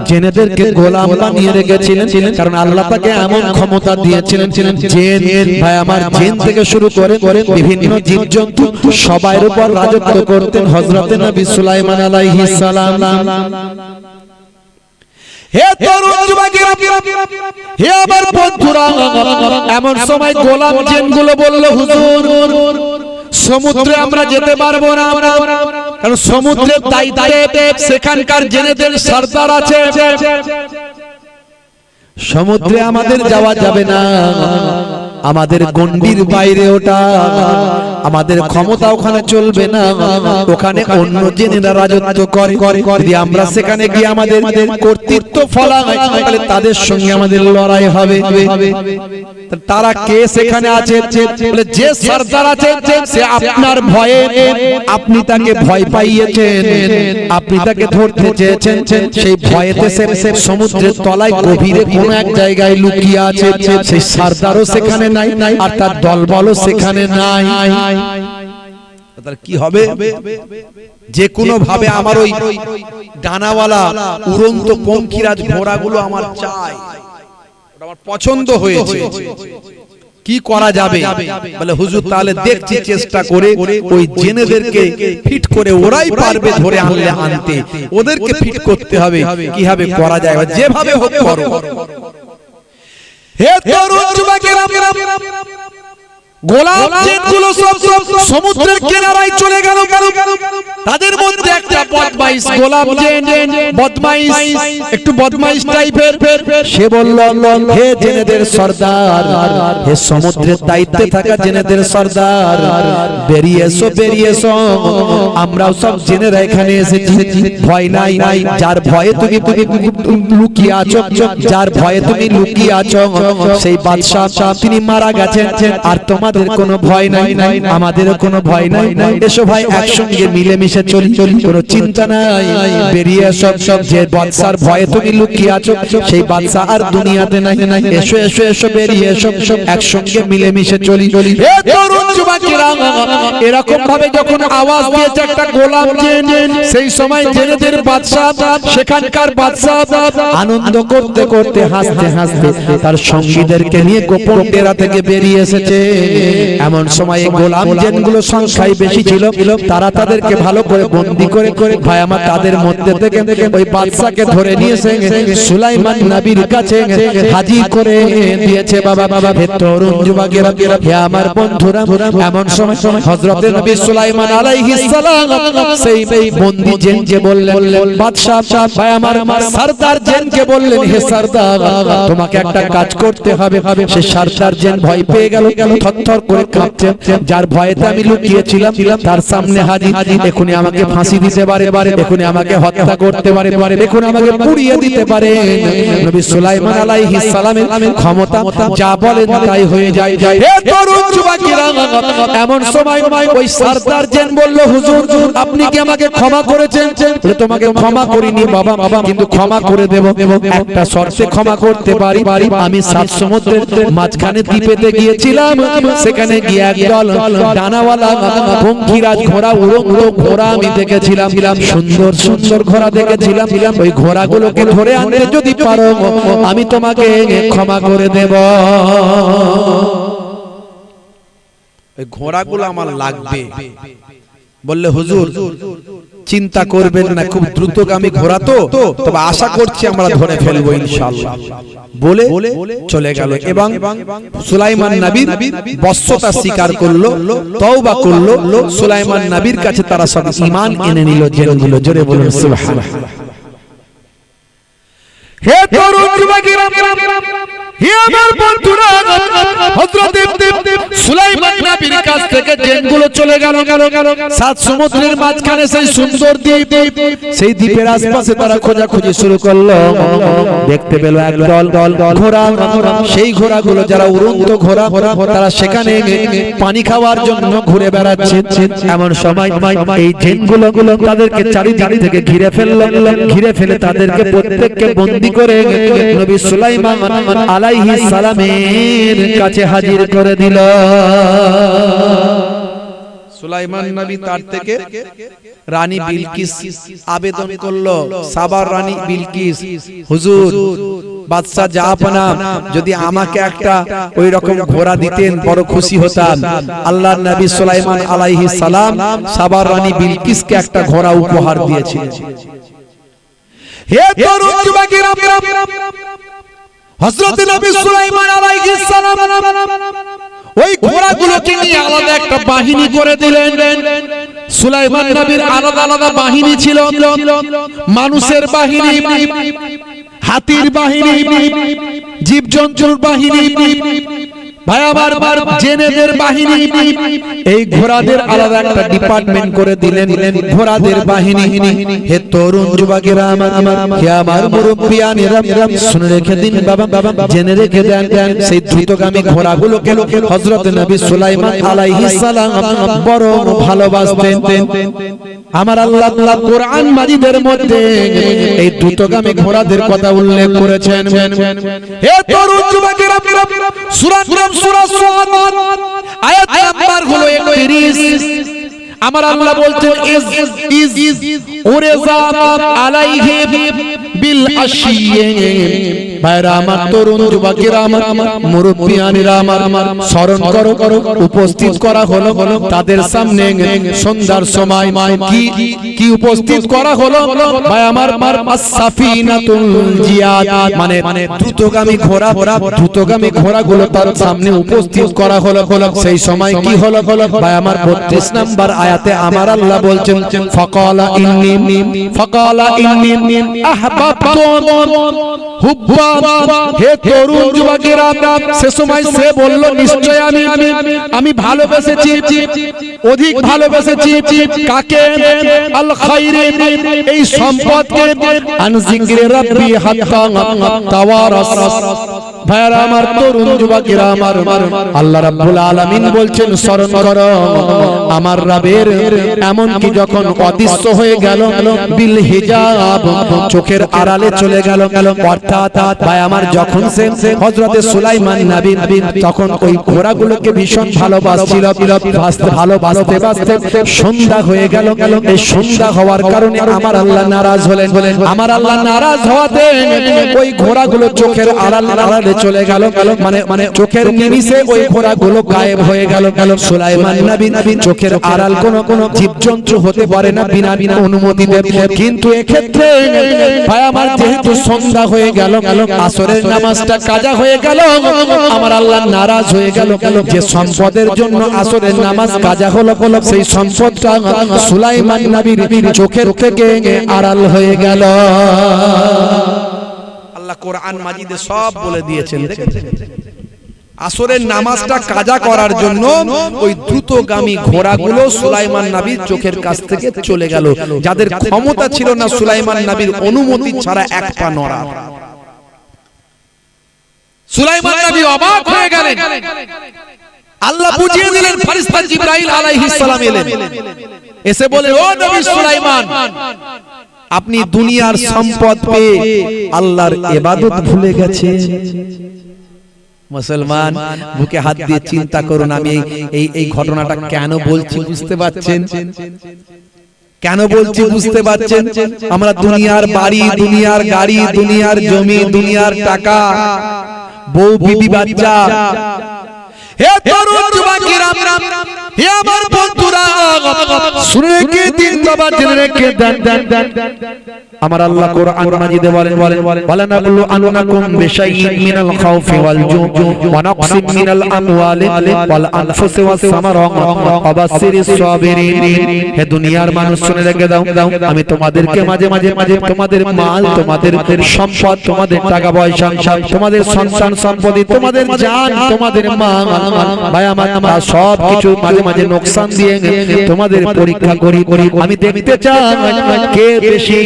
জিনেদেরকে গোলাম বানিয়ে রেখেছিলেন, কারণ আল্লাহ তাকে এমন ক্ষমতা দিয়েছিলেন। জিন ভাই আমার, জিন থেকে শুরু করে বিভিন্ন জীবজন্তু সবার উপর রাজত্ব করতেন হযরত নবী সুলাইমান আলাইহিস সালাম। হে তরুণ যুবকেরা, হে আমার বন্ধুরা, এমন সময় গোলাম জিনগুলো বলল, হুজুর সমুদ্রে আমরা যেতে পারবো না, কারণ সমুদ্রের দায়িত্বে সেখানকার জেনেদের সরদার আছে। সমুদ্রে আমাদের যাওয়া যাবে না, আমাদের গণ্ডির বাইরে ওটা, আমাদের ক্ষমতা ওখানে চলবে না। ওখানে অন্য জেনেরা রাজত্ব করে। যদি আমরা সেখানে গিয়ে আমাদের কর্তৃত্ব ফলাই, তাহলে তাদের সঙ্গে আমাদের লড়াই হবে। তারা কে সেখানে আছে? বলে যে সরদার আছে সে আপনার ভয়ে, আপনি তাকে ভয় পাইয়েছেন, আপনি তাকে ধরতে চেয়েছেন, সেই ভয়েতে সে সমুদ্রের তলায় গভীরে কোন এক জায়গায় লুকিয়ে আছে। সেই সরদারও সেখানে নাই, আর তার দলবলও সেখানে নাই। তাহলে কি হবে? যে কোনো ভাবে আমার ওই ডানাওয়ালা উড়ন্ত পঙ্খিরাজ ঘোড়াগুলো আমার চাই, আমার পছন্দ হয়েছে। কি করা যাবে? বলে হুজুর তাহলে দেখছি চেষ্টা করে ওই জেনেদেরকে ফিট করে, ওরাই পারবে ধরে আনতে, ওদেরকে ফিট করতে হবে। কিভাবে করা যায়? যেভাবে হোক করো। হে তরুণ যুবকেরা, গোলাম জিনগুলো সব সমুদ্রের কিনারায় চলে গেল। তাদের মধ্যে একটা বদমাইশ গোলাম জিন, বদমাইশ একটু বদমাইশ টাইপের, সে বলল, হে জেনেদের সর্দার, হে সমুদ্রের দায়িত্বে থাকা জেনেদের সর্দার, বেরিয়ে এসো, বেরিয়ে এসো, আমরাও সব জেনেরা এখানে এসেছি, ভয় নাই, যার ভয়ে তুমি লুকিয়ে আছো, যার ভয়ে তুমি লুকিয়ে আছো সেই বাদশা তিনি মারা গেছেন, আর তোমাদের কোনো ভয় নাই, আমাদেরও কোনো ভয় নাই, এসো ভাই একসঙ্গে মিলেমিশে চলি, কোনো চিন্তা নাই, বেরিয়ে এসো, যে বাদশার ভয়ে তুমি লুকিয়ে আছো সেই বাদশা আর দুনিয়াতে নাই, এসো এসো এসো, বেরিয়ে এসো, একসঙ্গে মিলেমিশে চলি। হে তরুণ যুবকেরা, এরকম ভাবে যখন আওয়াজ দিয়েছে একটা গোলাম জিন, সেই সময় জেনেদের বাদশা, সেখানকার বাদশা আনন্দ করতে করতে, হাসতে হাসতে তার সঙ্গীদেরকে নিয়ে গোপন ডেরা থেকে বেরিয়ে এসেছে। এমন সময় গোলাম জিনগুলো সংখ্যায় বেশি ছিল, তারা তাদেরকে ভালো করে বন্দী করে ভাই আমার তাদের মধ্যে থেকে ওই বাদশাকে ধরে নিয়েছে, সুলাইমান নবীর কাছে হাজির করে দিয়েছে। বাবা হে তরুণ যুবকেরা, হে আমার বন্ধুরা, এমন সময় হযরত নবী সুলাইমান আলাইহিস সালাম সেই বন্দী জিন যে বললেন, বাদশা ভাই আমার সরদার জিনকে বললেন, হে সরদার তোমাকে একটা কাজ করতে হবে। সে সরদার জিন ভয় পেয়ে গেল, থরথর করে কাঁপছে, যার ভয়েতে আমি লুকিয়েছিলাম তার সামনে হাজির, এখনই আমাকে ফাঁসি দিতে পারে, এখনই আমাকে হত্যা করতে পারে, এখনই আমাকে পুড়িয়ে দিতে পারে। নবী সুলাইমান আলাইহিস সালামের ক্ষমতা যা বলেন তাই হয়ে যায়। হে তরুণ যুবকেরা, এমন সময় ওই সরদার জিন বলল, হুজুর আপনি কি আমাকে ক্ষমা করেছেন? তোমাকে ক্ষমা করিনি বাবা, কিন্তু ক্ষমা করে দেব, একটা শর্তে ক্ষমা করতে পারি, আমি সাত সমুদ্রের মাঝখানে দ্বীপেতে গিয়েছিলাম, সেখানে গিয়ে একদল ডানাওয়ালা পঙ্খিরাজ ঘোড়া, উড়ন্ত ঘোড়া আমি দেখেছিলাম, সুন্দর সুন্দর ঘোড়া দেখেছিলাম, ওই ঘোড়াগুলোকে ধরে আনতে যদি পারো আমি তোমাকে ক্ষমা করে দেব। ওই ঘোড়াগুলো আমার লাগবে। বললে হুজুর চিন্তা করবেন না, খুব দ্রুতগামী ঘোড়া তো, তবে আশা করছি আমরা ধরে ফেলবো ইনশাআল্লাহ বলে চলে গেল। এবং সুলাইমান নবীর বশ্যতা স্বীকার করলো, তওবা করলো, সুলাইমান নবীর কাছে তারা সব ঈমান এনে নিল জিনগুলো। জোরে বলুন সুবহানাল্লাহ। হে তরুণ যুবকেরা, হে আমার বন্ধুরা, হযরত সুলাইমান নবীর কাছ থেকে জিনগুলো চলে গেল। সাত সমুদ্রের মাঝখানে সেই সুন্দর দ্বীপ, সেই দ্বীপের আশপাশে তারা খোঁজাখুঁজি শুরু করলো, দেখতে পেল এক দল ঘোড়া, সেই ঘোড়াগুলো যারা উড়ন্ত ঘোড়া, তারা সেখানে পানি খাওয়ার জন্য ঘুরে বেড়াচ্ছে। এমন সময় এই জিনগুলো তাদেরকে চারিদিক থেকে ঘিরে ফেলে তাদেরকে প্রত্যেককে বন্দী করে নবী সুলাইমান আলাইহিস সালামের কাছে হাজির করে দিল। সুলাইমান নবী তার থেকে রানী বিলকিস আবেদন করলো, সাবার রানী বিলকিস, হুজুর বাদশা জাহাপনা যদি আমাকে একটা ওই রকম ঘোড়া দিতেন বড় খুশি হতাম। আল্লাহর নবী সুলাইমান আলাইহিস সালাম সাবার রানী বিলকিসকে একটা ঘোড়া উপহার দিয়েছিলেন। হে তরুণ যুবকেরা, হযরত নবী সুলাইমান আলাইহিস সালাম ওই ঘোড়াগুলোকে নিয়ে আলাদা একটা বাহিনী করে দিলেন। সুলাইমান নবীর আলাদা আলাদা বাহিনী ছিল, মানুষের বাহিনী, হাতির বাহিনী, জীবজন্তুর বাহিনী, ভাই আমার জেনেদের বাহিনী, এই ঘোড়াদের আলাদা একটা ডিপার্টমেন্ট করে দিলেন, ঘোড়াদের বাহিনী। হে তরুণ যুবকেরা আমার, হে আমার মুরব্বিয়ানেরা, শুনে রেখে দিন বাবা, জেনে রেখে দেন, সেই দ্রুতগামী ঘোড়াগুলোকে হযরত নবী সুলাইমান আলাইহিস সালাম বড় ভালোবাসতেন। আমার আল্লাহ কোরআন মাজিদের মধ্যে এই দ্রুতগামী ঘোড়াদের কথা উল্লেখ করেছেন। হে তরুণ যুবকেরা, সূরা সূরা সাদ আয়াত নাম্বার হলো 31। আমার আল্লাহ বলছেন, ইজ উরজা আলাইহিম বিল আশিয়ে, ভাইরা আমার, তরুণ যুবকেরা আমার, মুরব্বিয়ানেরা আমার, স্মরণ করো, উপস্থিত করা হলো তাদের সামনে সন্ধ্যার সময় কি উপস্থিত করা হলো ভাই আমার, সাফিনাতুল জিয়াদ মানে দ্রুতগামী ঘোড়াগুলো তার সামনে উপস্থিত করা হলো। সেই সময় কি হলো ভাই আমার, 32 নম্বর আয়াতে আমার আল্লাহ বলছেন, ফাকালা ইন্নী আহবাবতু হুব্বা, হে তরুণ যুবকেরা, সে সময় সে বলল নিশ্চয় আমি ভালোবেসেছি, অধিক ভালোবেসেছি কাকে, আল খায়রে, এই সম্পদকে, আন যিকরি রাব্বি হাত্তা তাওয়ারাস। ভাইরা আমার, তরুণ যুবকেরা আমার, আল্লাহ রাব্বুল আলামিন বলছেন স্মরণ করো আমার রবের, এমন কি যখন অদৃশ্য হয়ে গেল, বিল হিজাব, চোখের আড়ালে চলে গেল, অর্থাৎ ভাই আমার যখন সে হযরতে সুলাইমান নবী তখন ওই ঘোড়াগুলোকে ভীষণ ভালোবাসছিল, ভালোবাসতে সন্ধ্যা হয়ে গেল। এই সন্ধ্যা হওয়ার কারণে আমার আল্লাহ নারাজ হলেন। আমার আল্লাহ নারাজ হওয়াতে ওই ঘোড়াগুলো চোখের আড়ালে চলে গেল, মানে চোখের নিমিষে ওই ঘোড়াগুলো গায়েব হয়ে গেল। সুলাইমান নবী চোখের আড়াল কোন জীবজন্তু হতে পারে না বিনা অনুমতিতে, কিন্তু এক্ষেত্রে ভাই আমার যেহেতু সন্ধ্যা হয়ে গেল, আসরের নামাজটা কাজা হয়ে গেল, আমার আল্লাহ নারাজ হয়ে গেল। যে সম্পদের জন্য আসরের নামাজ কাজা হলো, সেই সম্পদটা সুলাইমান নবীর চোখের থেকে আড়াল হয়ে গেল। আল্লাহ কোরআন মাজিদে সব বলে দিয়েছেন, দেখেছেন? আসরের নামাজটা কাজা করার জন্য ওই দ্রুতগামী ঘোড়াগুলো সুলাইমান নবীর চোখের কাছ থেকে চলে গেল, যাদের ক্ষমতা ছিল না সুলাইমান নবীর অনুমতি ছাড়া এক পা নড়া। সুলাইমান নবী অবাক হয়ে গেলেন। আল্লাহ বুঝিয়ে দিলেন, ফেরেশতা জিবরাইল আলাইহিস সালাম এলেন, এসে বলে, ও নবী সুলাইমান, আপনি দুনিয়ার সম্পদ পেয়ে আল্লাহর ইবাদত ভুলে গেছে। মুসলমান বুকে হাত দিয়ে চিন্তা করুন, আমি এই ঘটনাটা কেন বলছি বুঝতে পারছেন? কেন বলছি বুঝতে পারছেন? আমরা দুনিয়ার বাড়ি, দুনিয়ার গাড়ি, দুনিয়ার জমি, দুনিয়ার টাকা, বউ বিবি বাচ্চা, হে তরুণ যুবকেরা, হে আমার বন্ধুরা, শুনে রেখে দিন বাবা, জেনে রেখে দেন। আমার আল্লাহ কোরআন মাজিদে বলেন, ওয়ালানাবলু আননাকুম বিশাইইন মিনাল খাউফি ওয়াল জু'i ওয়া নাকসিম মিনাল আমওয়ালি ওয়াল আনফুসি ওয়াস সামারাতি ওয়া বাশশিরিস সাবিরিন। হে দুনিয়ার মানুষ, শুনে রেখে দাও, আমি তোমাদেরকে মাঝে মাঝে তোমাদের মাল, তোমাদের সম্পদ, তোমাদের টাকা পয়সা, তোমাদের সন্তান সম্পত্তি, তোমাদের জান, তোমাদের মাল, ভাই আমার, সব কিছু মাঝে মাঝে নোকসান দিয়ে তোমাদের পরীক্ষা করি। আমি দেখতে চাই কে বেশি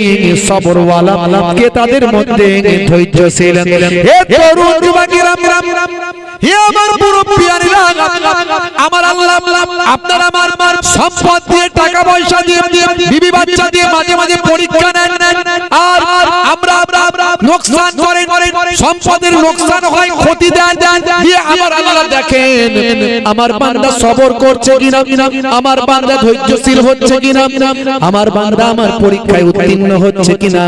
সবরওয়ালা, কে তাদের মধ্যে ধৈর্যশীল। হে তরুণ যুবকেরা, হে আমার মুরব্বিয়ানেরা, আমার আল্লাহ আপনার আমার সম্পদ দিয়ে, টাকা পয়সা দিয়ে, বিবি বাচ্চা দিয়ে মাঝে মাঝে পরীক্ষা নেন, আর আমরা নোকসান করেন, সম্পদের নোকসান হয়, ক্ষতি দেন, দিয়ে আমার আল্লাহ দেখেন আমার বান্দা সবর করছে কিনা, আমার বান্দা ধৈর্যশীল হচ্ছে কিনা, আমার বান্দা আমার পরীক্ষায় উত্তীর্ণ হচ্ছে কিনা।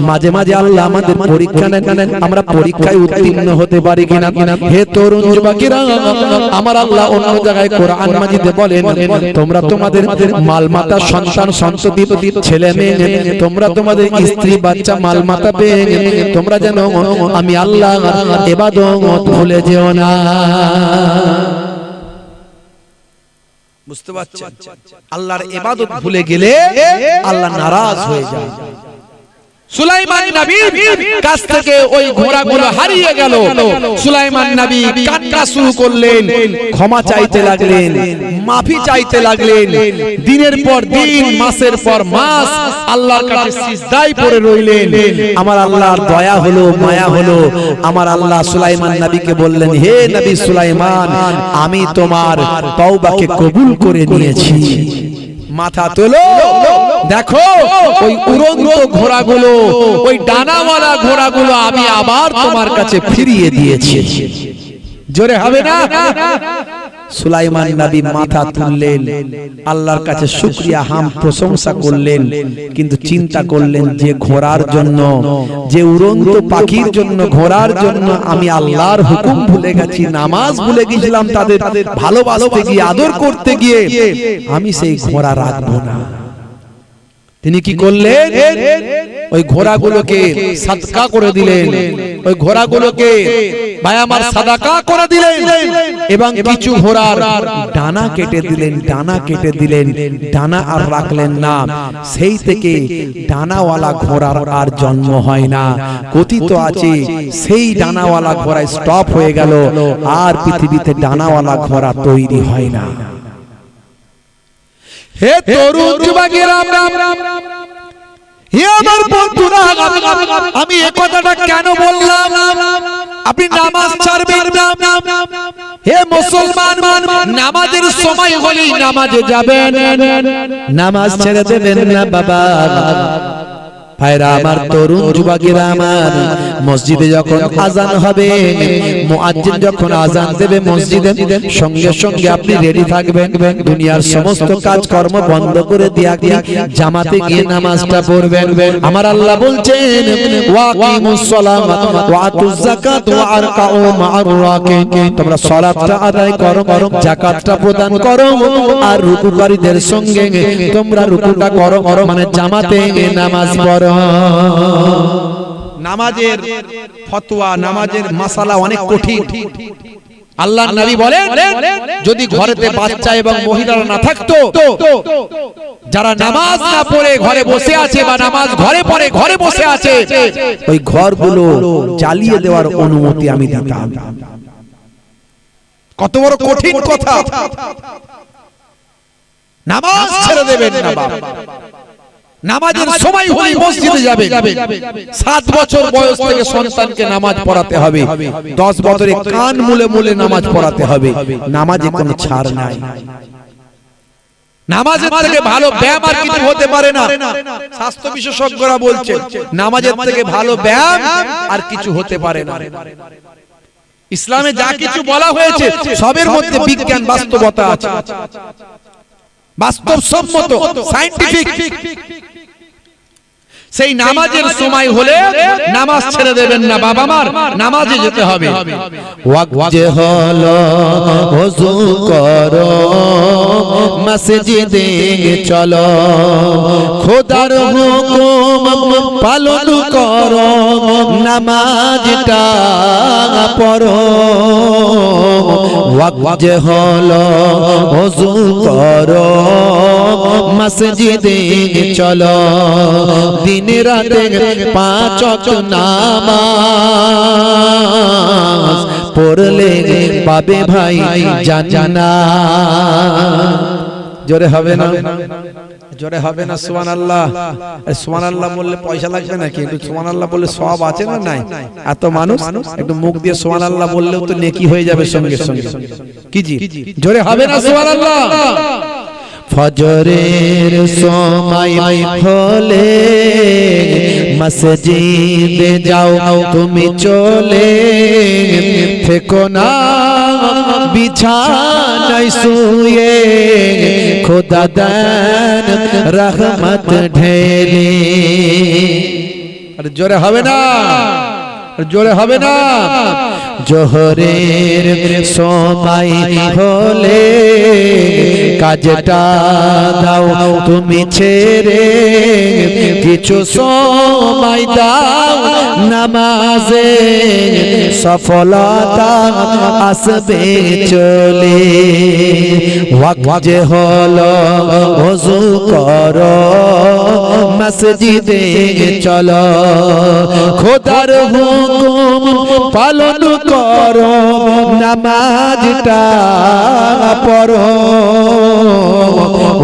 মাঝে মাঝে আল্লাহ আমাদের পরীক্ষা নেন, আমরা পরীক্ষায় উত্তীর্ণ হতে পারি কিনা। হে তরুণ যুবকেরা, আমার আল্লাহ অন্য জায়গায় কোরআন মাজিদে বলেন, তোমরা তোমাদের মালমাতা, সন্তান সন্ততি, ছেলে মেয়ে, তোমরা তোমাদের স্ত্রী বাচ্চা, মালমাতা পেয়ে তোমরা যেন আমি আল্লাহ ইবাদত ভুলে যেও না। বুঝতে পারছেন? আল্লাহর ইবাদত ভুলে গেলে আল্লাহ নারাজ হয়ে যায়। সুলাইমান নবীর কাছ থেকে ওই ঘোড়াগুলো হারিয়ে গেল। সুলাইমান নবী কান্না শুরু করলেন, ক্ষমা চাইতে লাগলেন, মাফি চাইতে লাগলেন। দিনের পর দিন, মাসের পর মাস আল্লাহর কাছে সিজদায় পড়ে রইলেন। আমার আল্লাহর দয়া হলো, মায়া হলো। আমার আল্লাহ সুলাইমান নবীকে বললেন, হে নবী সুলাইমান, আমি তোমার তওবাকে কবুল করে নিয়েছি। মাথা তোলো, দেখো ওই উড়ন্ত ঘোড়াগুলো, ওই ডানাওয়ালা ঘোড়াগুলো আমি আবার তোমার কাছে ফিরিয়ে দিয়েছি। জোরে হবে না? সুলাইমান নবী মাথা তুললেন, আল্লাহর কাছে শুকরিয়া হাম প্রশংসা করলেন, কিন্তু চিন্তা করলেন যে ঘোড়ার জন্য, যে উড়ন্ত পাখির জন্য, ঘোড়ার জন্য আমি আল্লাহর হুকুম ভুলে গেছি, নামাজ ভুলে গেছিলাম, তাদের ভালোবাসতে গিয়ে, আদর করতে গিয়ে আমি সেই ঘোড়া রাখবো না। তিনি কি করলেন? ওই ঘোড়াগুলোকে সাদকা করে দিলেন, ওই ঘোড়াগুলোকে ভাই আমার সাদাকা করে দিলেন, এবং কিছু ঘোড়ার ডানা কেটে দিলেন, ডানা কেটে দিলেন, ডানা আর রাখলেন না। সেই থেকে ডানাওয়ালা ঘোড়ার আর জন্ম হয় না। কথিত আছে সেই ডানাওয়ালা ঘোড়া স্টপ হয়ে গেল, আর পৃথিবীতে ডানাওয়ালা ঘোড়া তৈরি হয় না। হে তরুণ যুবকেরা, হে আমার বন্ধুরা, আমি এই কথাটা কেন বললাম? আপনি নামাজ ছাড়বেন না। হে মুসলমান, নামাজের সময় হলেই নামাজে যাবেন, নামাজ ছেড়ে দেবেন না বাবা। ভাইরা আমার, তরুণ যুবকেরা আমার, মসজিদে যখন আজান হবে, মুয়াজ্জিন যখন আজান দেবে মসজিদে, সঙ্গে সঙ্গে আপনি রেডি থাকবেন। দুনিয়ার সমস্ত কাজকর্ম বন্ধ করে দিয়ে জামাতে গিয়ে নামাজটা পড়বেন। আমার আল্লাহ বলছেন, ওয়াকিমুস সালাত ওয়া আতুজ যাকাত ওয়া আরকাউ মা'আর রাকিন, তোমরা সালাতটা আদায় করো, যাকাতটা প্রদান করো, আর রুকুকারীদের সঙ্গে তোমরা রুকুটা করো, মানে জামাতে নামাজ পড়ো। নামাজের ফতোয়া, নামাজের মাসালা অনেক কঠিন। আল্লাহর নবী বলেন, যদি ঘরেতে বাচ্চা এবং মহিলারা না থাকতো, যারা নামাজ না পড়ে ঘরে বসে আছে, বা নামাজ ঘরে পড়ে ঘরে বসে আছে, ওই ঘরগুলো জ্বালিয়ে দেওয়ার অনুমতি আমি দিতাম। কত বড় কঠিন কথা! নামাজ ছেড়ে দেবেন না বাবা। নামাজের সময় হলে মসজিদে যাবে। 7 বছর বয়স থেকে সন্তানকে নামাজ পড়াতে হবে, 10 বছরে কান মুলে মুলে নামাজ পড়াতে হবে। নামাজে কোনো ছাড় নাই। নামাজের থেকে ভালো ব্যায়াম আর কিছু হতে পারে না। স্বাস্থ্য বিশেষজ্ঞরা বলছে নামাজের থেকে ভালো ব্যায়াম আর কিছু হতে পারে না। ইসলামে যা কিছু বলা হয়েছে সবের মধ্যে বিজ্ঞান, বাস্তবতা আছে, বাস্তবসম্মত, সায়েন্টিফিক। সেই নামাজের সময় হলে নামাজ ছেড়ে দেবেন না বাবা আমার, নামাজে যেতে হবে। ওয়াক্ত হলো ওযু করো, মসজিদে চলো, খোদার হুকুম পালন করো, নামাজটা পড়ো। ওয়াক্ত হলো ওযু করো, মসজিদে চলো, দিন রাতে 5 ওয়াক্ত নামাজ পড়লে পাবে ভাই জান্নাত। জোরে হবে না? জোরে হবে না সুবহানাল্লাহ? সুবহানাল্লাহ বললে পয়সা লাগবে নাকি? একটু সুবহানাল্লাহ বললে সওয়াব আছে না নাই? এত মানুষ একটু মুখ দিয়ে সুবহানাল্লাহ বললেও তো নেকি হয়ে যাবে সঙ্গে সঙ্গে। কি জি? জোরে হবে না সুবহানাল্লাহ? ফজরের সময় হলে মসজিদে যাও তুমি চলে, থেকো না বিছানায় শুয়ে, খোদা দেন রহমত ঢেলে। আরে জোরে হবে না? জোরে হবে না? জোহরের সময় হলে কাজটা দাও তুমি ছেড়ে, কিছু সময় দাও নামাজে, সফলতা আসবে চলে। ওয়াক্ত হলো ওযু করো, মসজিদে চলো, খোদার হুকুম পালন করো, নামাজটা পড়ো।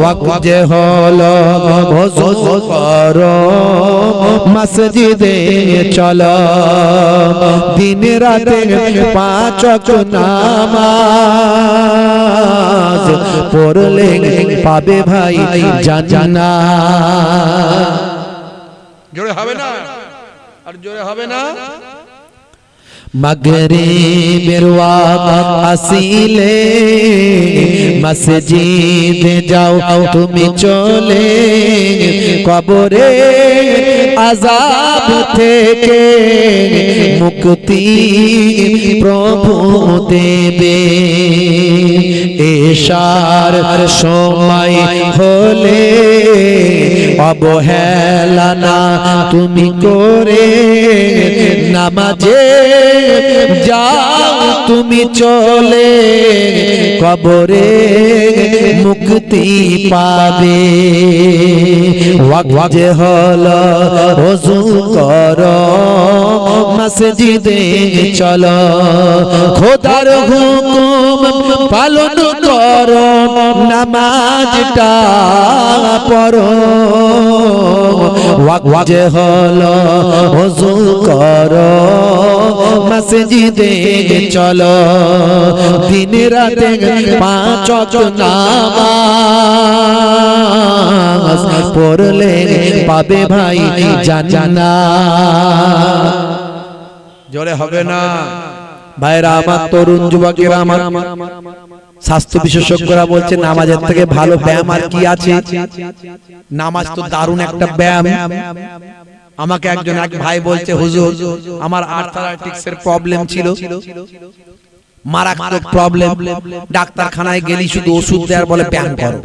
ওয়াক্ত হলো ওযু করো, মসজিদে চলো, দিন রাতে 5 ওয়াক্ত নামাজ পড়লে পাবে ভাই জান্নাত। জোরে হবে না? আর জোরে হবে না? মাগরিবের ওয়াক্ত আসিলে মসজিদে যাও তুমি চলে কবরে আযাব থেকে মুক্তি প্রভু দেবে এশার সময় হলে অবহেলা না তুমি করে নামাজে যাও তুমি চলে কবরে মুক্তি পাবে ওয়াক্ত হলো ওযু করো মসজিদে চলো খোদার হুকুম পালন করো নামাজটা পড়ো ওয়াক্ত হলো ওযু করো মসজিদে চলো দিন রাতে 5 ওয়াক্ত নামাজ পড়লে পাবে ভাই জান্নাত জোরে হবে না ভাইরা আমার তরুণ যুবকেরা আমার স্বাস্থ্য বিশেষজ্ঞরা বলছে নামাজের থেকে ভালো ব্যায়াম আর কি আছে নামাজ তো দারুণ একটা ব্যায়াম আমাকে একজন এক ভাই বলছে হুজুর আমার আর্থারাইটিসের প্রবলেম ছিল মারাত্মক প্রবলেম ডাক্তারখানায় গেলি শুধু ওষুধ দেয় আর বলে ব্যায়াম করো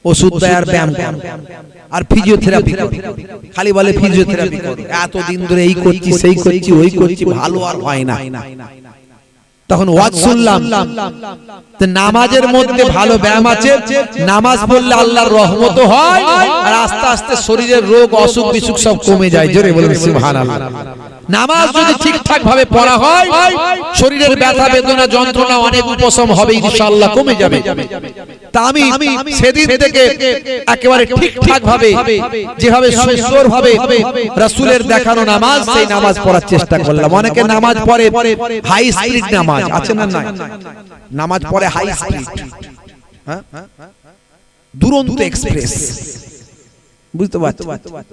ওষুধ দেয় আর ব্যায়াম করো আর ফিজিওথেরাপি খালি বলে ফিজিওথেরাপি করো এতদিন ধরে এই করছি সেই করছি ওই করছি ভালো আর হয় না তখন ওয়াজ শুনলাম নামাজের মধ্যে ভালো ব্যায়াম আছে নামাজ পড়লে আল্লাহর রহমত হয় আর আস্তে আস্তে শরীরের রোগ অসুখ বিসুখ সব কমে যায় জোরে বলুন সুবহানাল্লাহ নামাজ যদি ঠিকঠাক ভাবে পড়া হয় শরীরের ব্যথা বেদনা যন্ত্রণা অনেক উপশম হবে ইনশাআল্লাহ কমে যাবে তা আমি সেদিন থেকে একেবারে ঠিকঠাক ভাবে যেভাবে সুন্দর ভাবে রাসূলের দেখানো নামাজ সেই নামাজ পড়ার চেষ্টা করলাম অনেকে নামাজ পড়ে হাই স্পিড নামাজ আছে না না নামাজ পড়ে হাই স্পিড হ্যাঁ দুরন্ত এক্সপ্রেস বুঝতে পারছো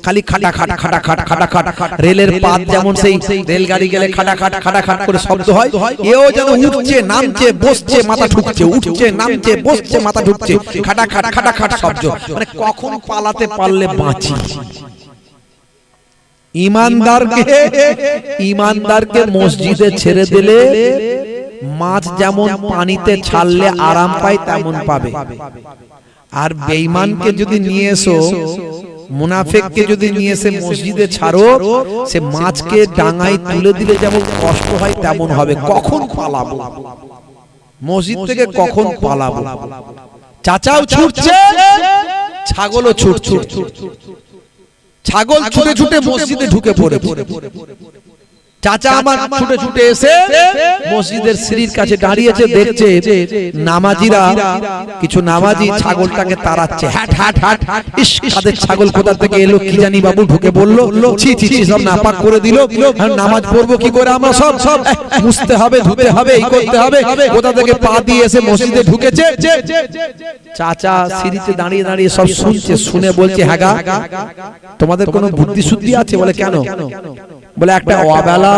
খালি খাটা খাটা খাটা খাটা খাটা খাটা রেলের পাত যেমন সেই রেলগাড়ি গেলে খাটা খাটা খাটা খাট করে শব্দ হয় এও যেন উঠছে নামছে বসছে মাথা ঠুকছে উঠছে নামছে বসছে মাথা ঠুকছে খাটা খাট খাটা খাট শব্দ মানে কখন পালাতে পারলে বাঁচি ইমানদারকে মসজিদে ছেড়ে দিলে মাছ যেমন পানিতে ছাড়লে আরাম পায় তেমন পাবে আর বেঈমানকে যদি নিয়ে এসো মুনাফিককে যদি নিয়ে এসে মসজিদে ছাড়ো সে মাছকে ডাঙায় তুলে দিলে যেমন কষ্ট হয় তেমন হবে কখন পালাবো মসজিদ থেকে কখন পালাবো চাচাও ছুটছে ছাগলও ছুটছে ছাগল ছুটে ছুটে মসজিদে ঢুকে পড়ে চাচা আমার ছুটে ছুটে এসে মসজিদের সিঁড়ির কাছে দাঁড়িয়েছে দেখছে নামাজিরা কিছু নামাজি ছাগলটাকে তাড়াচ্ছে হ্যাট হ্যাট হ্যাট ইস কাদের ছাগল কোথা থেকে এলো কি জানি বাবু ঢুকে বলল ছি ছি ছি সব নাপাক করে দিল আর নামাজ পড়বো কি করে আমরা সব সব মুছতে হবে ধুতে হবে এই করতে হবে কোথা থেকে পা দিয়ে এসে মসজিদে ঢুকেছে চাচা সিঁড়িতে দাঁড়িয়ে দাঁড়িয়ে সব শুনছে শুনে বলছে হ্যাঁ গা তোমাদের কোনো বুদ্ধি শুদ্ধি আছে বলে কেন বলে একটা অবেলা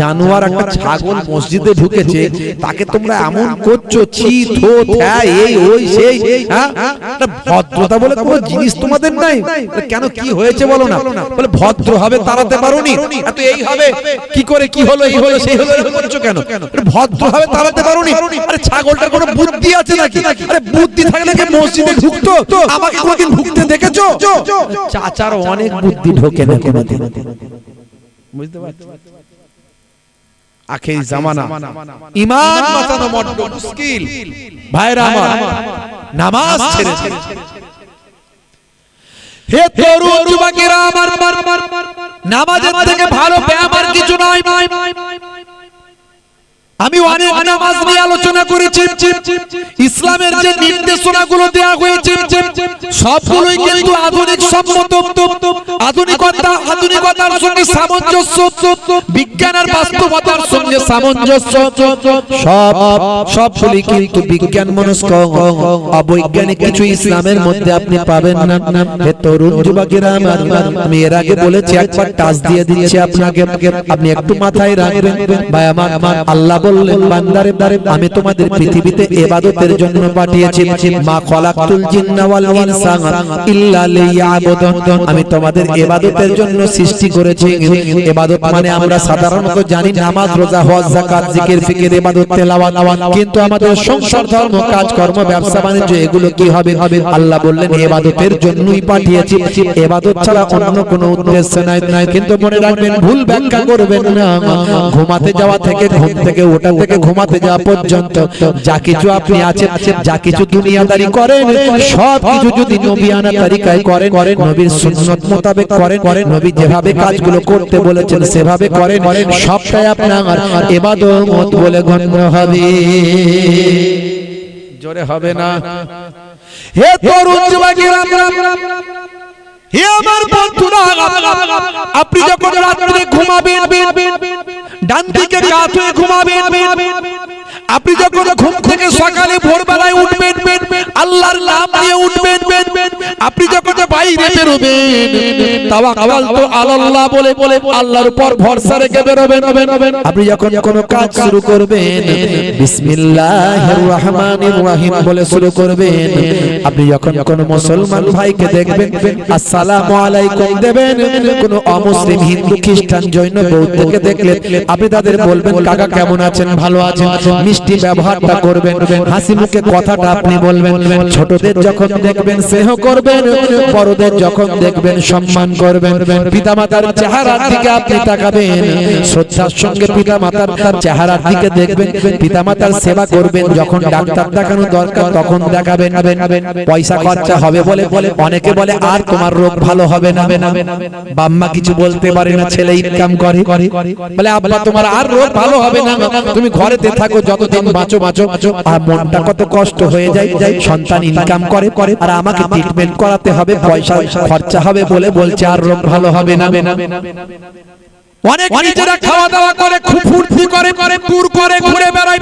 জানোয়ার একটা ছাগল মসজিদে ঢুকেছে তাকে তোমরা এমন করছো ছি থো থ্যা এই ওই সেই হ্যাঁ একটা ভদ্রতা বলে কোনো জিনিস তোমাদের নাই কেন কি হয়েছে বলো না বলে ভদ্র হবে তাড়াতে পারোনি এত এই হবে কি করে কি হলো এই হলো সেই হলো করছো কেন ভদ্র হবে তাড়াতে পারোনি আরে ছাগলটার কোনো বুদ্ধি আছে নাকি আরে বুদ্ধি থাকলে কি মসজিদে ঢুকতো আমাকে কোনদিন ঢুকতে দেখেছো চাচার অনেক বুদ্ধি ঢোকে না কোনদিন বুঝতে পারছো আখেরি জামানা ঈমান বাঁচানো বড় মুশকিল ভাইরা আমার নামাজ ছেড়ে হে তরুণ যুবকেরা আমার নামাজের থেকে ভালো ব্যায়াম আর কিছু নয় আমি অনেক নামাজ নিয়ে আলোচনা করেছি ইসলামের যে নির্দেশনাগুলো দেওয়া হয়েছে সবগুলোই কিন্তু আধুনিক সম্মত আধুনিকতার সঙ্গে সামঞ্জস্য বিজ্ঞান আর বাস্তবতার সঙ্গে সামঞ্জস্য সবগুলি কিন্তু বিজ্ঞান মনস্ক অবৈজ্ঞানিক কিছু ইসলামের মধ্যে আপনি পাবেন না হে তরুণ যুবকেরা আমি এর আগে বলেছি একবার টাচ দিয়ে দিচ্ছি আপনাকে আপনি একটু মাথায় রাখবেন ভাই আমার আল্লাহ বললেন বান্দারে আমি তোমাদের পৃথিবীতে ইবাদতের জন্য পাঠিয়েছি মা খলাকতুল জিন্না ওয়াল ইনসানা ইল্লা লিয়াবুদুন আমি তোমাদের ইবাদতের জন্য সৃষ্টি করেছি ইবাদত মানে আমরা সাধারণত জানি নামাজ রোজা হজ যাকাত জিকির ফিকির ইবাদত তেলাওয়াত কিন্তু আমাদের সংসার ধর্ম কাজকর্ম ব্যবসা বাণিজ্য এগুলো কি হবে আল্লাহ বললেন ইবাদতের জন্যই পাঠিয়েছি ইবাদত ছাড়া অন্য কোনো উদ্দেশ্য নাই কিন্তু মনে রাখবেন ভুল ব্যাখ্যা করবেন না ঘুমাতে যাওয়া থেকে ঘুম থেকে ওঠা থেকে ঘুমাতে যাওয়া পর্যন্ত যা কিছু আপনি আছেন যা কিছু দুনিয়াদারি করেন সব কিছু যদি নবিয়ানা তরিকায় করেন নবীর সুন্নাত মোতাবেক করেন নবী যেভাবে কাজগুলো করতে বলেছেন সেভাবে করেন সবটাই আপনার ইবাদত বলে গণ্য হবে জোরে হবে না হে তরুণ যুবকেরা হে আমার বন্ধুরা আপনি যখন রাত্রে ঘুমাবেন ডান দিকে কাত হয়ে ঘুমাবেন আপনি যখন ঘুম থেকে সকালে ভোরবেলায় উঠবেন আল্লাহর নাম নিয়ে উঠবেন আপনি যখন বাইরে বেরোবেন তাওয়াক্কালতু আলাল্লাহ বলে আল্লাহর উপর ভরসা রেখে বেরোবেন আপনি যখন কোনো কাজ শুরু করবেন বিসমিল্লাহির রহমানির রহিম বলে শুরু করবেন আপনি যখন কোনো মুসলমান ভাইকে দেখবেন আসসালামু আলাইকুম দেবেন কোনো অমুসলিম হিন্দু খ্রিস্টান জৈন বৌদ্ধকে দেখলে আপনি তাদের বলবেন কাকা কেমন আছেন ভালো আছেন মিষ্টি ব্যবহারটা করবেন হাসি মুখে কথাটা আপনি বলবেন ছোটদের যখন দেখবেন স্নেহ করবেন বড়দের যখন দেখবেন সম্মান করবেন পিতামাতার চেহারার দিকে আপনি তাকাবেন শ্রদ্ধার সঙ্গে পিতামাতার চেহারার দিকে দেখবেন পিতামাতার সেবা করবেন যখন ডাক্তার দেখানো দরকার তখন দেখাবেন পয়সা খরচা হবে বলে অনেকে বলে আর তোমার রোগ ভালো হবে না বাম্মা কিছু বলতে পারে না ছেলে ইনকাম করে বলে আব্বা তোমার আর রোগ ভালো হবে না তুমি ঘরেতে থাকো যতদিন বাঁচো আর মনটা কত কষ্ট হয়ে যায় সন্তান ইনকাম করে আর আমাকে ট্রিটমেন্ট করাতে হবে পয়সা খরচা হবে বলে বলছে আর রোগ ভালো হবে না অনেক নিজেরা খাওয়া দাওয়া করে খুব ফুর্তি করে ট্যুর করে ঘুরে বেড়ায়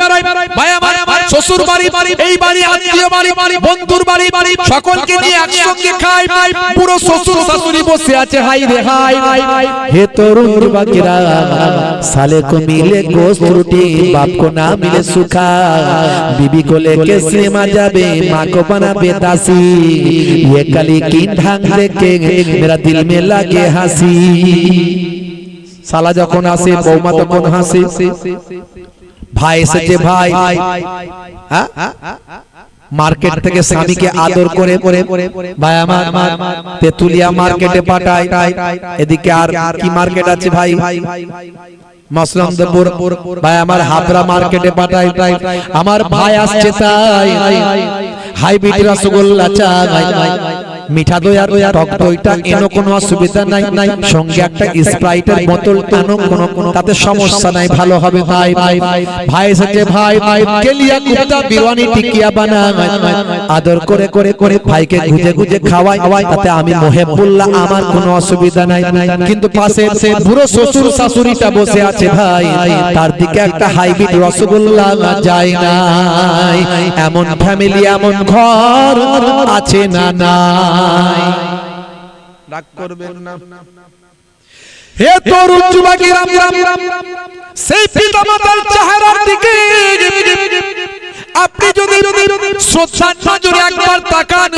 ভাই আমার শ্বশুর বাড়ি এই বাড়ি আত্মীয় বাড়ি বন্ধুর বাড়ি সকলকে নিয়ে একসঙ্গে খায় পুরো শ্বশুর শাশুড়ি বসে আছে হাই রে হাই हे तरुण युवकेरा साले को मिले गोश्त रोटी बाप को ना मिले सूखा बीबी को लेके सिनेमा जाबे माँ को बनाबे दासी ये कली की ढंग देख के मेरा दिल में लगे हंसी साला যখন আসে বৌমা তখন হাসে ভাই এসেছে ভাই হ্যাঁ মার্কেট থেকে স্বামীকে আদর করে ভাই আমার তেতুলিয়া মার্কেটে পাঠায় এদিকে আর কি মার্কেট আছে ভাই মসলমদপুর ভাই আমার হাবড়া মার্কেটে পাঠায় আমার ভাই আসছে তাই হাইব্রিড রসগোল্লা চাই মিঠা দই আর টক দইটা এনো কোনো অসুবিধা নাই সঙ্গে একটা স্প্রাইটের বোতল টানো কোনো তাতে সমস্যা নাই ভালো হবে ভাই এসেছে ভাই কেলিয়া কুপ্তা বিরিয়ানি টিকিয়া বানায় আদর করে ভাইকে গুজে খাওয়াই তাতে আমি মুহিবুল্লাহ আমার কোনো অসুবিধা নাই কিন্তু পাশে বুড়ো শ্বশুর শাশুড়িটা বসে আছে ভাই তার দিকে একটা হাইব্রিড রসগোল্লা যায় না এমন ফ্যামিলি এমন ঘর আছে না রাগ করবেন না হে তরুণ যুবকেরা সেই পিতামাতার চেহারার দিকে আপনি যদি শ্রদ্ধার নজরে একবার তাকান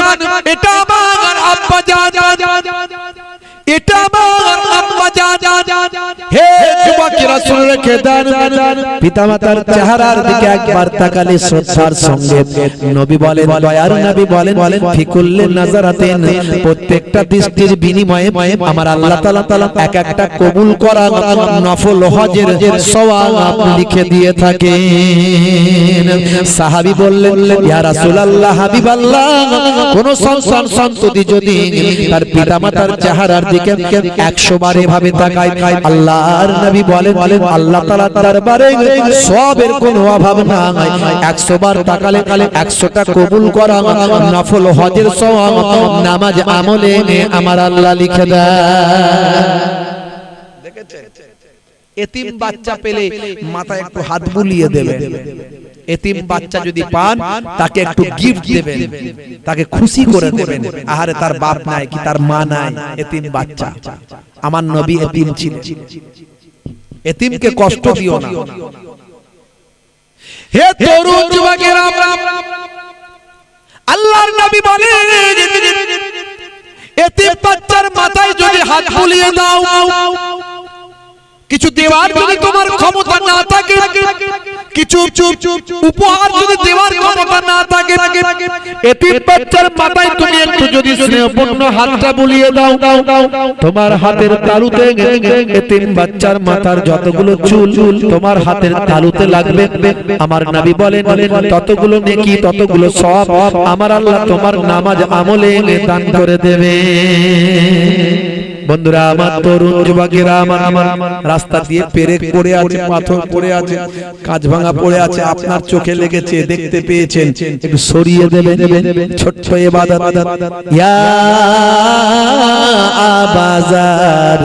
এটা আমার আব্বা জান এটা আমার আম্মা জান হে যুবকেরা শুনে রেখে দেন পিতামাতার চেহারার দিকে একবার তাকালে শ্রদ্ধার সঙ্গে নবী বলেন দয়ার নবী বলেন ফিকুল্লে নাজারাতেন প্রত্যেকটা দৃষ্টির বিনিময়ে আমার আল্লাহ তাআলা এক একটা কবুল করা নফল হজের সওয়াব লিখে দিয়ে থাকেন সাহাবী বললেন ইয়া রাসূলুল্লাহ হাবিবাল্লাহ কোন সন্তান সন্ততি যদি তার পিতামাতার চেহারার দিকে 100 বার এভাবে তাকায় আল্লাহর নবী বলেন আল্লাহ তাআলার দরবারে সওয়াবের কোনো অভাব নাই 100 বার তাকালে 100টা কবুল করা নফল হজের সওয়াব নামাজ আমলে আমার আল্লাহ লিখে দেয় দেখেছেন এতিম বাচ্চা পেলে মাথায় একটু হাত বুলিয়ে দেবেন এতিম বাচ্চা যদি পান তাকে একটু গিফট দেবেন তাকে খুশি করে দেবেন আহারে তার বাপ নাই কি তার মা নাই এতিম বাচ্চা আমার নবী এতিম ছিলেন এতিমকে কষ্ট দিও না হে তরুণ যুবকেরা, আল্লাহর নবী বলেন এতিম বাচ্চার মাথায় যদি হাত বুলিয়ে দাও, কিছু দেওয়ার যদি তোমার ক্ষমতা না থাকে, কিছু উপহার যদি দেওয়ার ক্ষমতা না থাকে, এতিম বাচ্চার মাথায় তুমি একটু যদি স্নেহপূর্ণ হাতটা বুলিয়ে দাও, তোমার হাতের তালুতে এতিম বাচ্চার মাথার যতগুলো চুল তোমার হাতের তালুতে লাগবে, আমার নবী বলেন ততগুলো নেকি ততগুলো সওয়াব আমার আল্লাহ তোমার নামাজ আমলে দান করে দেবে। বন্ধুরা আমার, তরুণ যুবকেরা আমার, রাস্তা দিয়ে পেরেক পড়ে আছে, পাথর পড়ে আছে, কাঁচ ভাঙা পড়ে আছে, আপনার চোখে লেগেছে, দেখতে পেয়েছেন, একটু সরিয়ে দেবেন। ছোট্ট ইবাদত, ইয়া আবাজার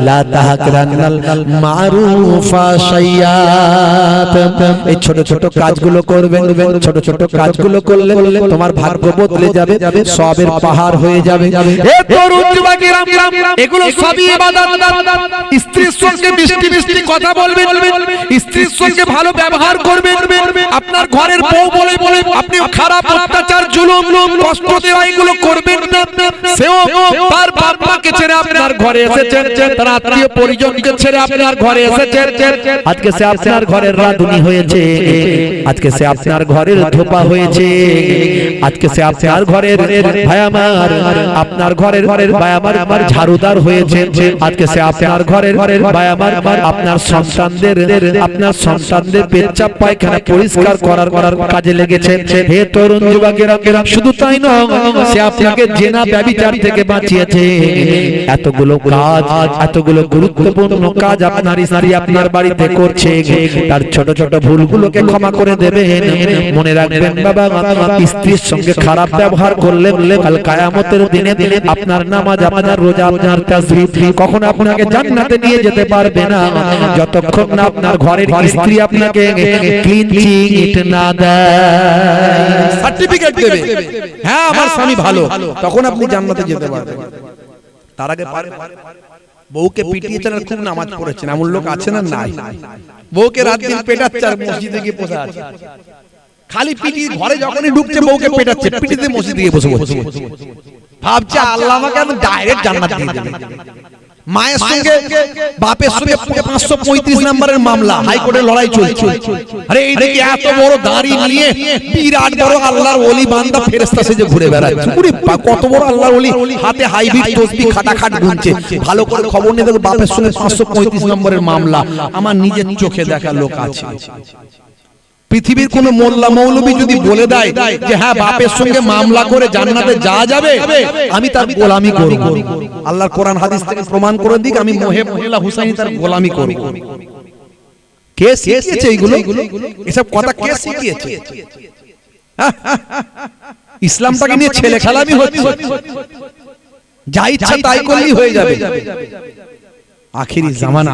লা তাহকিরান্নাল মারুফা শাইয়াত। এই ছোট ছোট কাজগুলো করবেন, ছোট ছোট কাজগুলো করলে তোমার ভাগ্য বদলে যাবে, সওয়াবের পাহাড় হয়ে যাবে। হে তরুণ যুবকেরা, এগুলো সবই ইবাদত। স্ত্রীর সঙ্গে মিষ্টি মিষ্টি কথা বলবেন, স্ত্রীর সঙ্গে ভালো ব্যবহার করবেন, আপনার ঘরের বউ বলে বলে আপনি খারাপ অত্যাচার জুলুম কষ্ট দেওয়া এগুলো করবেন না। সেও তার বাপ মাকে ছেড়ে আপনার ঘরে এসেছেন, তার আত্মীয় পরিজনকে ছেড়ে আপনার ঘরে এসেছেন, আজকে সে আপনার ঘরের রাঁধুনি হয়েছে, আজকে সে আপনার ঘরের ধোপা হয়েছে, আজকে সে আপনার ঘরের ভাই আমার, আপনার ঘরের ভাই আমার ঝাড়ুদার হয়েছে, আজকে সে আপনার ঘরের ভাই আমার, আপনার সন্তানদের পেচ্ছাপ পায়খানা পরিষ্কার করার কাজে লেগেছে। হে তরুণ যুবকেরা, শুধু তাই নয়, সে আপনাকে জেনা ব্যভিচার থেকে বাঁচিয়েছে। এতগুলো কাজ, এতগুলো গুরুত্বপূর্ণ কাজ আপনার স্ত্রী আপনার বাড়িতে করছে, তার ছোট ছোট ভুলগুলোকে ক্ষমা করে দেবেন। মনে রাখবেন বাবা, স্ত্রীর সঙ্গে খারাপ ব্যবহার করলে কাল কিয়ামতের দিনে আপনার নামাজ, আপনার রোজা, আপনার তাসবিহ কখনো আপনাকে জান্নাতে নিয়ে যেতে পারবে না, যতক্ষণ না আপনার ঘরের স্ত্রী আপনাকে ক্লিন চিট না দেয়, সার্টিফিকেট দেবে, হ্যাঁ আমার স্বামী ভালো, তখন আপনি জান্নাতে যেতে পারবেন। তার আগে বউকে পিটিয়েছেন আর খুব নামাজ পড়েছেন, এমন লোক আছে না? নাই। বউকে রাত দিন পেটাচ্ছে আর মসজিদে গিয়ে বসে আছে, খালি পিটি, ঘরে যখনই ঢুকছে বউকে পেটাচ্ছে, পিটিতে মসজিদে গিয়ে বসে বসে ভাবছে আল্লাহ আমাকে একদম ডাইরেক্ট জান্নাত দিয়ে দেবে। মায়ের সঙ্গে বাপের সঙ্গে 535 নম্বরের মামলা, হাইকোর্টের লড়াই চলছে। আরে এই দেখি এত বড় দাড়ি নিয়ে বিরাট বড় আল্লাহর ওলি বান্দা ফেরেশতা সেজে ঘুরে বেড়াচ্ছে। পুরি কত বড় আল্লাহর ওলি, হাতে হাইব্রিড তসবিহ খাটাখাট গুনছে। ভালো করে খবর নিয়ে দেখো বাপের সঙ্গে 535 নম্বরের মামলা। আমার নিজের চোখে দেখা লোক আছে। পৃথিবীর কোন মোল্লা মৌলবী যদি বলে দেয় যে হ্যাঁ বাপের সঙ্গে মামলা করে জান্নাতে যাওয়া যাবে, আমি তার গোলামি করব। আল্লাহর কোরআন হাদিস থেকে প্রমাণ করে দিক, আমি মোহেলা হুসাইনি তার গোলামি করব। কে শিখিয়েছে এইগুলো? এসব কথা কে শিখিয়েছে? ইসলামটাকে নিয়ে ছেলে খেলামি হচ্ছে, যা ইচ্ছা তাই করলেই হয়ে যাবে। আখিরি জামানা,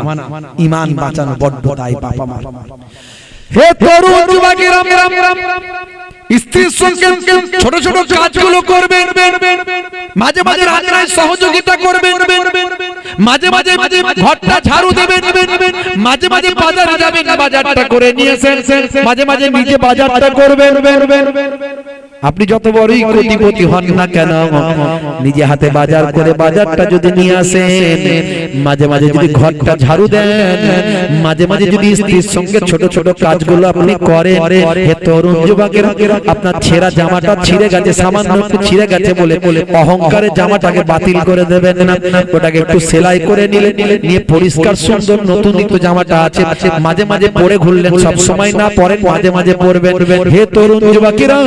ঈমান বাঁচানো বড্ড দায় বাবা মা। হে তরুণ যুবকেরা, স্ত্রীর সঙ্গে ছোট ছোট কাজগুলো করবেন, মাঝে মাঝে রান্নায় সহযোগিতা করবেন, মাঝে মাঝে ঘরটা ঝাড়ু দেবেন, মাঝে মাঝে বাজারে যাবেন, বাজারটা করে নিয়ে এসেন, মাঝে মাঝে নিজে বাজারটা করবেন। আপনি যত বড়ই কোটিপতি হন না কেন, নিজে হাতে বাজার করে বাজারটা যদি নিয়ে আসেন, মাঝে মাঝে যদি ঘরটা ঝাড়ু দেন, মাঝে মাঝে যদি স্ত্রীর সঙ্গে ছোট ছোট কাজগুলো আপনি করেন, হে তরুণ যুবকেরা, আপনার ছেঁড়া জামাটা ছিঁড়ে গেছে, সামান্য একটু ছিঁড়ে গেছে বলে অহংকারে জামাটাকে বাতিল করে দেবেন না, ওটাকে একটু সেলাই করে নিয়ে পরিষ্কার সুন্দর নতুন নিত্য জামাটা আছে, মাঝে মাঝে পরে ঘুরলেন, সব সময় না পরেন, মাঝে মাঝে পরবেন। হে তরুণ যুবকেরা,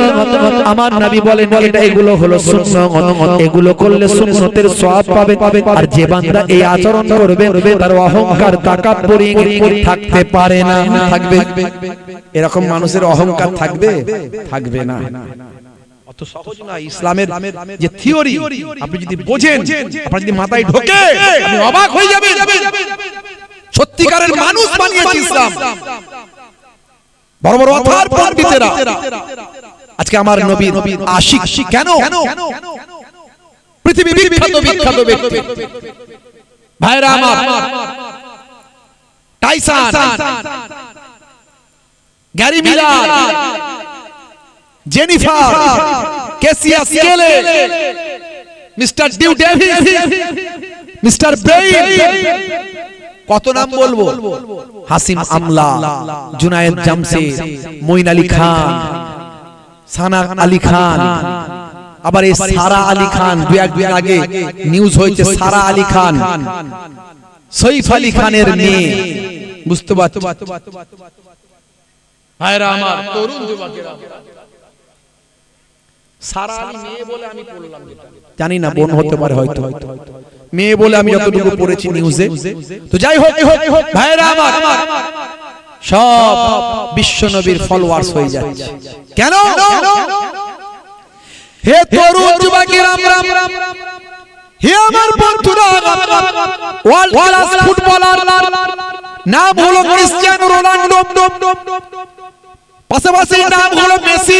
আমার নবী বলেন এটা এগুলো হলো সুন্নাত, এগুলো করলে সুন্নতের সওয়াব পাবে। আর যে বান্দা এই আচরণ করবে তার অহংকার তাকাব্বুরি থাকতে পারে না। থাকবে এরকম মানুষের অহংকার থাকবে? থাকবে না। অত সহজ না। ইসলামের যে থিওরি আপনি যদি বোঝেন, আপনার যদি মাথায় ঢোকে, আপনি অবাক হয়ে যাবেন। সত্যিকারের মানুষ বানিয়েছে ইসলাম। বড় বড় অথার পণ্ডিতেরা আজকে আমার নবীর আশিক। কেন? পৃথিবী বিখ্যাত বিখ্যাত ব্যক্তি ভাইরা আমার, টাইসন, গ্যারি মিলার, জেনিফার, কেসিয়া স্কেলে, মিস্টার ডিউ ডেভিস, মিস্টার ব্রেইন, কত নাম বলবো, হাসিম আমলা, জুনায়েদ জামশেদ, মঈন আলী খান, সানা আলী খান, আবার এই সারা আলী খান, দু একদিন আগে নিউজ হয়েছে সারা আলী খান সৈফ আলী খানের মেয়ে, বুঝতে পারছো ভাইরা আমার, তরুণ যুবকেরা, সারা আলী মেয়ে বলে আমি পড়লাম, জানি না বোন হতে পারে, হয়তো মেয়ে বলে আমি যতটুকু পড়েছি নিউজে। তো যাই হোক ভাইরা আমার, সব বিশ্ব নবীর ফলোয়ার্স হয়ে যাচ্ছে। কেন? হে তরুণ যুবকেরা, হে আমার বন্ধুরা, ওয়ার্ল্ড ক্লাস ফুটবলার নাম হলো ক্রিস্টিয়ানো রোনাল্ডো, পাশাপাশি নাম হলো মেসি,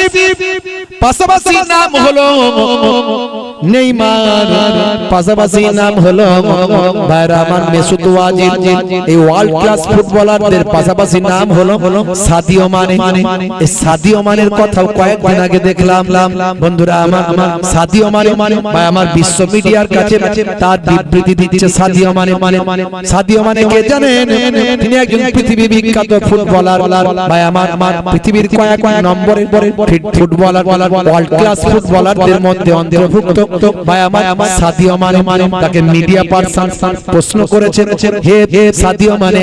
পাশাপাশি নাম হলো নেইমার, পাশাপাশি নাম হলো ভাইরা আমার মেসুত ওয়াজিল। এই ওয়ার্ল্ড ক্লাস ফুটবলারদের পাশাপাশি নাম হলো সাদিও মানে। এই সাদিও মানের কথাও কয়েকদিন আগে দেখলাম বন্ধুরা আমার, সাদিও মানে ভাই আমার বিশ্ব মিডিয়ার কাছে তার বিবৃতি দিচ্ছে সাদিও মানে। সাদিও মানে কে জানেন? তিনি একজন পৃথিবী বিখ্যাত ফুটবলার ভাই আমার, পৃথিবীর কয়েক নম্বরের ফুটবলার, ওয়ার্ল্ড ক্লাস ফুটবলারদের মধ্যে অন্তর্ভুক্ত ভাই আমার সাদিও মানে। তাকে মিডিয়া পারসন প্রশ্ন করেছেন, হে সাদিও মানে,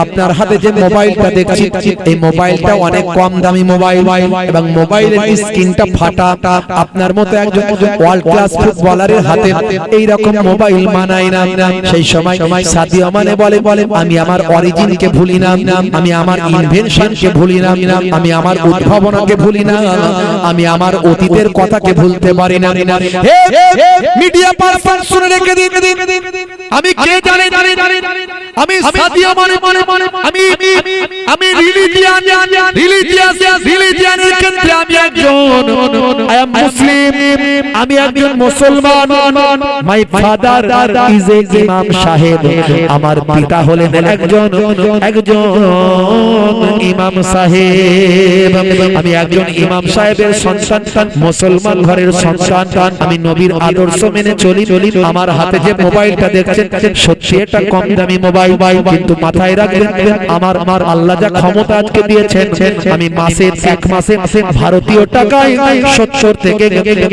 আপনার হাতে যে মোবাইলটা দেখছি, এই মোবাইলটা অনেক কম দামি মোবাইল এবং মোবাইলের স্ক্রিনটা ফাটা, আপনার মতো একজন ওয়ার্ল্ড ক্লাস ফুটবলারের হাতে এই রকম মোবাইল মানায় না। সেই সময় সাদিও মানে বলে, আমি আমার অরিজিনকে ভুলি না, আমি আমার ইনভেনশনকে ভুলি না, আমি আমার উদ্ভাবনাকে ভুলি না, আমি আমার অতীতের কথাকে ভুলতে পারি না। হে মিডিয়া পারসন শুনে রেখে দিন, আমি কে জানেন? আমি সাদিও মানে, আমি রিলিজিয়ানের ক্ষেত্রে আমি একজন, আই এম মুসলিম, আমি একজন মুসলমান। মাই ফাদার ইজ এ ইমাম সাহেব, আমার পিতা হলেন একজন ইমাম সাহেব, আমি একজন ইমাম সাহেবের সন্তান, মুসলমান ঘরের সন্তান, আমি নবীর আদর্শ মেনে চলি। আমার হাতে যে মোবাইলটা দেখছেন সত্যি এটা কম দামি মোবাইল, কিন্তু মাথায় রাখবেন আমার আল্লাহ যা ক্ষমতা আজকে দিয়েছেন, আমি এক মাসে ভারতীয় টাকায় 70 থেকে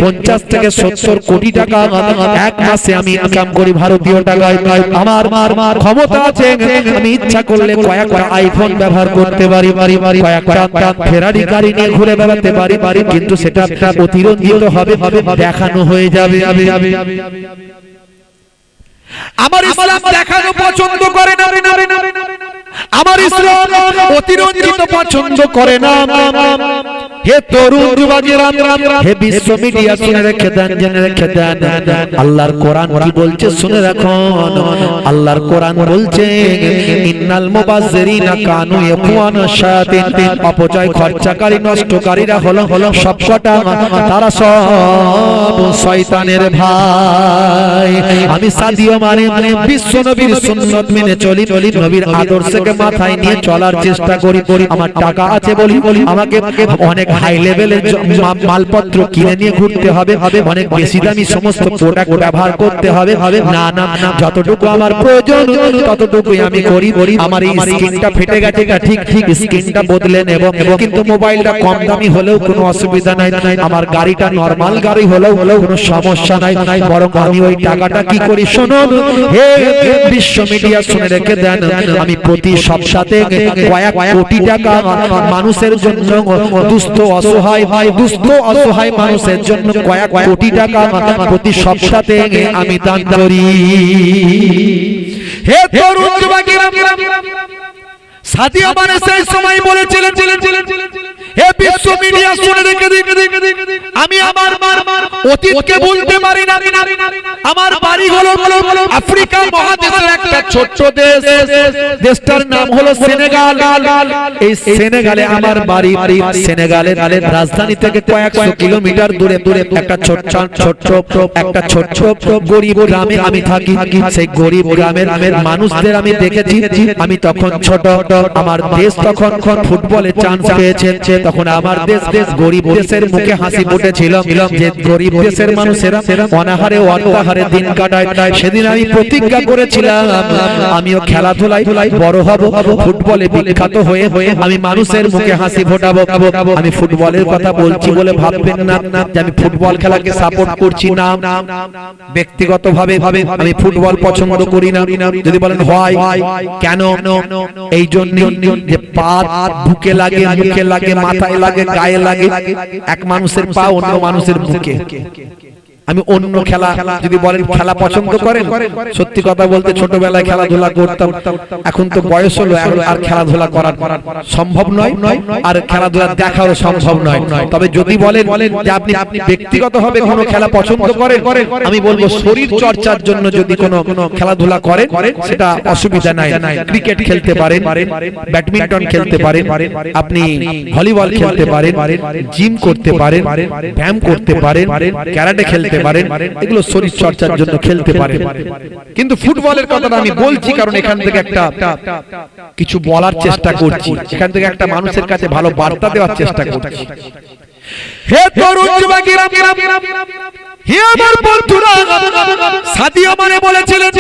50 থেকে 70 কোটি টাকা এক মাসে আমি ইনকাম করি ভারতীয় টাকায়। আমার ক্ষমতা আছে, আমি ইচ্ছা করলে কয়েকটা আইফোন ব্যবহার করতে পারি, কয়েকটা ফেরারি গাড়ি নিয়ে ঘুরে বেড়াতে পারি, কিন্তু সেটা অতিরঞ্জিত হবে, দেখানো হয়ে যাবে। আমার ইসলাম দেখানো পছন্দ করে না, আমার ইসলাম অতিরঞ্জিত পছন্দ করে না। হে তরুণ যুবকেরা, হে বিশ্ব মিডিয়া শুনে রেখে দেন, জেনে রেখে দেন, আল্লাহর কোরআন কি বলছে শুনে রাখুন। আল্লাহর কোরআন বলছে, ইন্নাল মুবাজ্জিরিনা কানু ইয়াকুনা শায়াতিন, অপচয় খরচাকারী নষ্টকারীরা হলো সবকটা, তারা সব শয়তানের ভাই। আমি সাদিও মানে বিশ্ব নবীর সুন্নাত মেনে চলি, নবীর আদর্শকে মাথায় নিয়ে চলার চেষ্টা করি। আমার টাকা আছে বলি আমাকে অনেক হাই লেভেলের মালপত্র কিনে নিয়ে ঘুরতে হবে, অনেক বেশি দামি সমস্ত প্রোডাক্ট ব্যবহার করতে হবে না, যতটুকু আমার প্রয়োজন ততটুকুই আমি করি। আমার এই স্ক্রিনটা ফেটে গেছে, ঠিক স্ক্রিনটা বদলে নেব, কিন্তু মোবাইলটা কম দামি হলেও কোনো অসুবিধা নাই, আমার গাড়িটা নরমাল গাড়ি হলেও কোনো সমস্যা নাই, বরং আমি ওই টাকাটা কি করি শুনুন। হে বিশ্ব মিডিয়া শুনে রেখে দেন, আমি প্রতি সপ্তাহে কয়েক কোটি টাকা মানুষের জন্য, দুস্থ অসহায় মানুষের জন্য কয়েক কোটি টাকা প্রতি সপ্তাহে আমি দান করি। হে তরুণ যুবকেরা, সাদিও মানে সেই সময় বলেছিলেন, হে বিশ্ব মিডিয়া শুনে রেখে আমি আমার অতীতকে বলতে পারি না। আমার বাড়ি হলো আফ্রিকা মহাদেশের একটা ছোট্ট দেশ, দেশটার নাম হলো সেনেগাল। এই সেনেগালে আমার বাড়ি। সেনেগালের রাজধানী থেকে কয়েকশো কিলোমিটার দূরে একটা ছোট্ট গরিব গ্রামে আমি থাকি। সেই গরিব গ্রামের মানুষদের আমি দেখেছি। আমি তখন ছোট, আমার দেশ তখন ফুটবলে চান্স পেয়েছে। তখন আমার দেশ গরিব দেশের মুখে হাসি ফুটেছিল যে গরিব দেশের মানুষেরা অনাহারে অর্থাহারে দিন কাটায়। সেদিন আমি প্রতিজ্ঞা করেছিলাম আমিও খেলাধুলায় বড় হব, ফুটবলে বিখ্যাত হয়ে আমি মানুষের মুখে হাসি ফোটাবো। আমি ফুটবলের কথা বলছি বলে ভাববেন না যে আমি ফুটবল খেলাকে সাপোর্ট করছি না। ব্যক্তিগতভাবে আমি ফুটবল পছন্দ করি না। যদি বলেন হয় কেন, এই জন্য যে পা বুকে লাগে, মুখে লাগে, মাথায় লাগে, গায়ে লাগে। এক মানুষের পা অন্য মানুষের বুকে। আমি অন্য খেলা যদি বলেন খেলা পছন্দ করেন, সত্যি কথা বলতে ছোটবেলায় খেলাধুলা করতাম। এখন তো বয়স হলো, আর খেলাধুলা করা সম্ভব নয়, আর খেলাধুলা দেখাও সম্ভব নয়। তবে যদি বলেন যে আপনি ব্যক্তিগতভাবে কোনো খেলা পছন্দ করেন, আমি বলবো শরীর চর্চার জন্য যদি কোনো খেলাধুলা করেন সেটা অসুবিধা নাই। ক্রিকেট খেলতে পারেন, ব্যাডমিন্টন খেলতে পারেন, আপনি ভলিবল খেলতে পারেন, জিম করতে পারেন, ব্যায়াম করতে পারেন, ক্যারাটে খেলতে পারেন, এগুলো শরীর চর্চার জন্য খেলতে পারেন। কিন্তু ফুটবলের কথাটা আমি বলছি কারণ এখান থেকে একটা কিছু বলার চেষ্টা করছি, এখান থেকে একটা মানুষের কাছে ভালো বার্তা দেওয়ার চেষ্টা করছি। হে তরুণ যুবকেরা, হে আমার বন্ধুরা, সাদিয়া মানে বলেছিলেন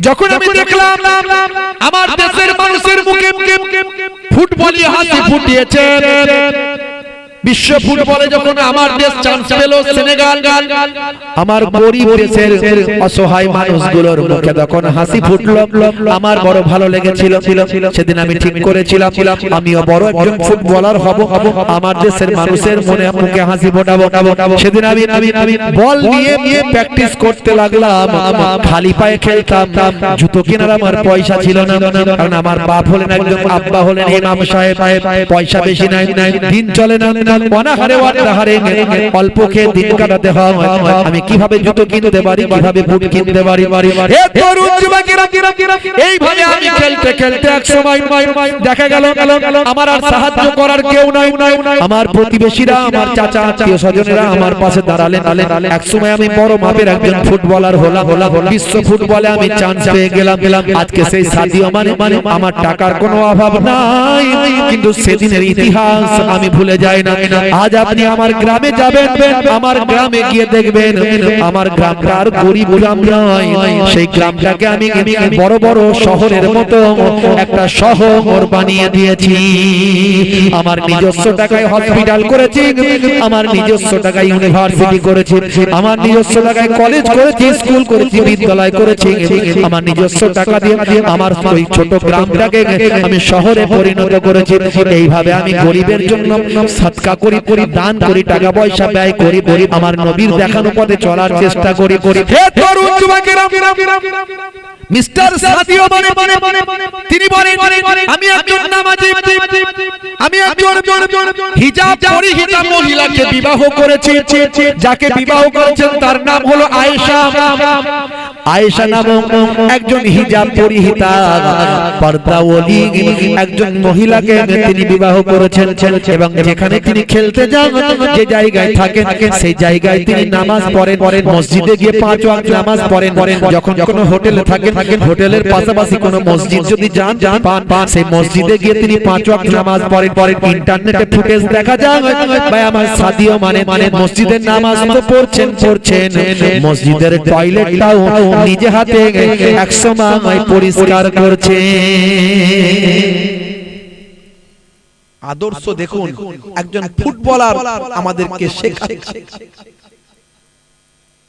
যখন আমি দেখলাম আমার দেশের মানুষের মুখে ফুটবলই হাসি ফুটিয়েছে। বিশ্ব ফুটবলে যখন আমার দেশ চান্স পেল সেনেগাল, আমার গরিব দেশের অসহায় মানুষগুলোর মুখে যখন হাসি ফুটলো আমার বড় ভালো লেগেছিল। সেদিন আমি ঠিক করেছিলাম আমিও বড় একজন ফুটবলার হব, আমার দেশের মানুষের মনে মুখে হাসি ফোটাবো। সেদিন আমি বল নিয়ে প্র্যাকটিস করতে লাগলাম। খালি পায়ে খেলতাম, জুতো কেনার আমার পয়সা ছিল না, কারণ আমার বাপ হলেন একজন, আব্বা হলেন ইমাম সাহেব, পয়সা বেশি নাই, দিন চলে না, অনাহারে অর্থাহারে অল্প খেয়ে দিন কাটাতে হয়। আমি কিভাবে জুতো কিনতে পারি, কিভাবে বুট কিনতে পারি। হে তরুণ যুবকেরা, এইভাবে আমি খেলতে খেলতে এক সময় দেখা গেল আমার আর সাহায্য করার কেউ নাই। আমার প্রতিবেশীরা, আমার চাচা আত্মীয় স্বজনেরা আমার পাশে দাঁড়ালেন। এক সময় আমি বড় মাপের একজন ফুটবলার হলাম। বিশ্ব ফুটবলে আমি চান্স পেয়ে গেলাম। আজকে সেই সাদিয়া মানে আমার টাকার কোনো অভাব নাই, কিন্তু সেদিনের ইতিহাস আমি ভুলে যাই না। আজ আপনি আমার গ্রামে যাবেন, আমার গ্রামে গিয়ে দেখবেন আমার গ্রামটা আর গরিব গ্রাম নয়, সেই গ্রামটাকে আমি বড় বড় শহরের মতো একটা শহর বানিয়ে দিয়েছি। আমার নিজস্ব টাকায় হসপিটাল করেছি, আমার নিজস্ব টাকায় ইউনিভার্সিটি করেছি, আমার নিজস্ব টাকায় কলেজ করেছি, স্কুল করেছি, বিদ্যালয় করেছি। আমার নিজস্ব টাকা দিয়ে আমার ওই ছোট গ্রামটাকে আমি শহরে পরিণত করেছি। এইভাবে আমি গরিবের জন্য সাদকা করি, দান করি, টাকা পয়সা ব্যয় করি, আমার নবীর দেখানো পথে চলার চেষ্টা করি। হে তরুণ যুবকেরা, মিস্টার সাদিয়া মানে তিনি বলেন আমি একজন নামাজি, আমি একজন হিজাব পরিহিত মহিলাকে বিবাহ করেছি। যাকে বিবাহ করেছেন তার নাম হলো আয়েশা। আয়েশা নামক একজন হিজাব পরিহিতা পর্দাওয়ালি একজন মহিলাকে তিনি বিবাহ করেছেন। এবং যেখানে তিনি খেলতে যান, যে জায়গায় থাকেন, সেই জায়গায় তিনি নামাজ পড়েন, মসজিদে গিয়ে 5 ওয়াক্ত নামাজ পড়েন। যখন কোনো হোটেলে থাকেন, হোটেলের পাশাপাশি কোনো মসজিদ যদি যান, সেই মসজিদে গিয়ে তিনি 5 ওয়াক্ত নামাজ পড়েন। ইন্টারনেটে ফুটেজ দেখা যায় ভাই আমার সাদিয়া মানে মসজিদের নামাজ তো পড়ছেন, মসজিদের টয়লেটটাও নিজে হাতে 100 মায় পরিষ্কার করছে। আদর্শ দেখুন, একজন ফুটবলার আমাদেরকে শেখাচ্ছে।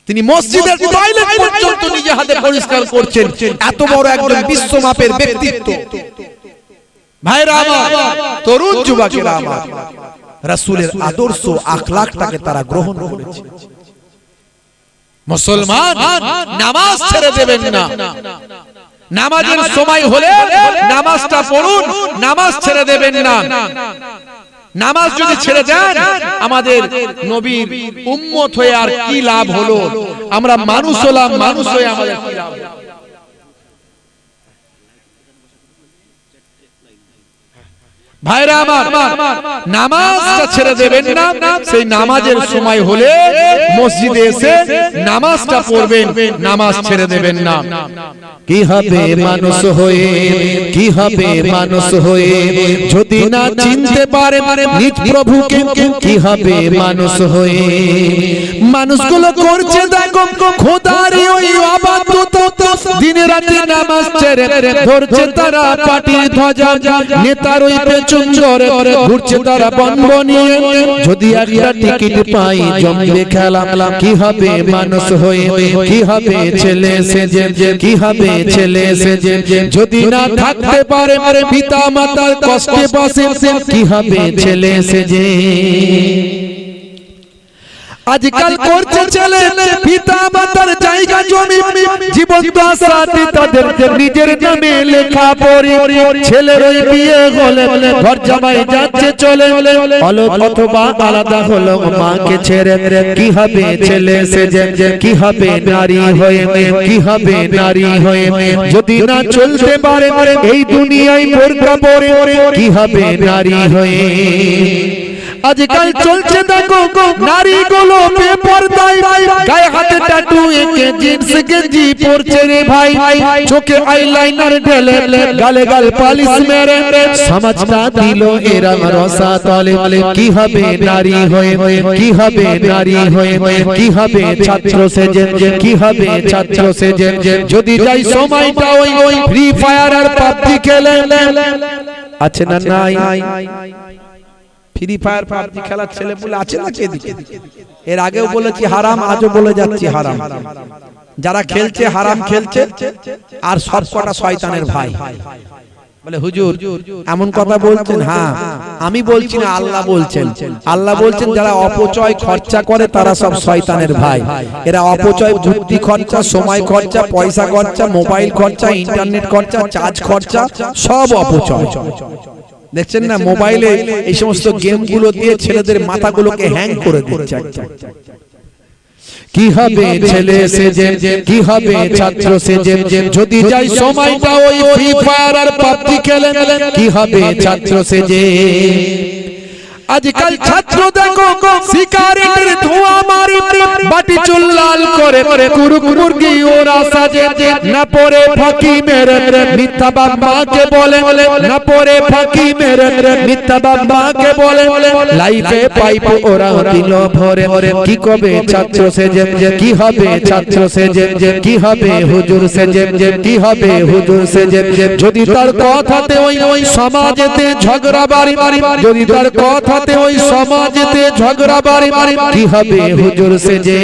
তিনি মসজিদের টয়লেট পর্যন্ত নিজে হাতে পরিষ্কার করছেন। এত বড় একজন বিশ্বমাপের ব্যক্তিত্ব। ভাইরা আমার, তরুণ যুবকেরা আমার, রাসূলের আদর্শ আখলাকটাকে তারা গ্রহণ করেছে। মুসলমান নামাজ ছেড়ে দেবেন না। নামাজের সময় হলে নামাজটা পড়ুন, নামাজ ছেড়ে দেবেন না। নামাজ যদি ছেড়ে দেন আমাদের নবীর উম্মত হয়ে আর কি লাভ হলো? আমরা মানুষ হলাম, মানুষ হয়ে আমাদের কি লাভ? ভাইরা আমার, নামাজটা ছেড়ে দেবেন না। সেই নামাজের সময় হলে মসজিদে এসে নামাজটা পড়বেন, নামাজ ছেড়ে দেবেন না। কি হবে মানুষ হয়ে, কি হবে মানুষ হয়ে যদি না চিনতে পারে নিজ প্রভুকে? কি হবে মানুষ হয়ে? মানুষগুলো করছে দেখো খোদারই ওই অবাধ্যতা, দিনে রাতে নামাজ ছেড়ে ধরছে তারা পাটির ধ্বজা, নেতার ওই পেছন ধরে ঘুরছে তারা বন্ধ নিয়ে। যদি একটা টিকিট পাই জমবে খেলা, কি হবে মানুষ হয়ে? কি হবে ছেলে সেজে, কি হবে ছেলে সেজে যদি না থাকতে পারে পিতা মাতার কষ্টে বসে? কি হবে ছেলে সেজে? আজকাল করছে ছেলে পিতা মাতার জায়গা জমি জীবন্ত আশাতে তাদের নিজের নামে লেখা পড়ে। ছেলের ওই বিয়ে হলে ঘর জামাই যাচ্ছে চলে, অলক অথবা আলাদা হলো মাকে ছেড়ে। কি হবে ছেলে সেজে? কি হবে নারী হয়ে? কি হবে নারী হয়ে যদি না চলতে পারে এই দুনিয়ায় বোরকা পরে? কি হবে নারী হয়ে? আজকাল চলছে দেখো নারীগুলো বেপরদায়, গায়ে হাতে ট্যাটু এঁকে জিন্স গেঞ্জি পরছে রে ভাই, চোখে আইলাইনার ঢেলে গালে গাল পালিশ মেরে সমাজটা দিল এরা রসা তলে। কি হবে নারী হয়ে? কি হবে নারী হয়ে? কি হবে ছাত্র সেজে? কি হবে ছাত্র সেজে যদি যাই সময়টা ওই ফ্রি ফায়ার আর পাবজি খেলে? আছে না নাই? ফ্রি ফায়ার পাবজি খেলার ছেলে বলে আছে না এদিকে? এর আগেও বলেছি হারাম, আজও বলে যাচ্ছি হারাম। যারা খেলছে হারাম খেলছে, আর সবকটা শয়তানের ভাই। বলে হুজুর এমন কথা বলছেন? হ্যাঁ, আমি বলছি না, আল্লাহ বলছেন। আল্লাহ বলছেন যারা অপচয় খরচা করে তারা সব শয়তানের ভাই। এরা অপচয় বুদ্ধি খরচা, সময় খরচা, পয়সা খরচা, মোবাইল খরচা, ইন্টারনেট খরচা, চার্জ খরচা, সব অপচয়। দেখছেন না মোবাইলে এই সমস্ত গেমগুলো দিয়ে ছেলেদের মাথাগুলোকে হ্যাং করে দিচ্ছে। কি হবে ছেলে সেজে? কি হবে ছাত্র সেজে যদি যাই সময়টা ওই ফ্রি ফায়ার আর পাবজি খেলে? কি হবে ছাত্র সেজে? আজকাল ছাত্র দেখো সিগারেটের ধোঁয়া মারে, বাটি চুল লাল করে মুরগি ওরা সাজে, না পরে ফাঁকি মেরে মিথ্যা বাবাকে বলে, না পরে ফাঁকি মেরে মিথ্যা বাবাকে বলে। লাইফে পাইপ ওরা দিল ভরে, কি কবে ছাত্র সেজে? কি হবে ছাত্র সেজে? কি হবে হুজুর সেজে? কি হবে হুজুর সেজে যদি তার কথাতে ওই সমাজেতে ঝগড়া বাড়ি, যদি তার কথা ওই সমাজেতে ঝগড়া বাড়ি, কি হবে হুজুর সেজে?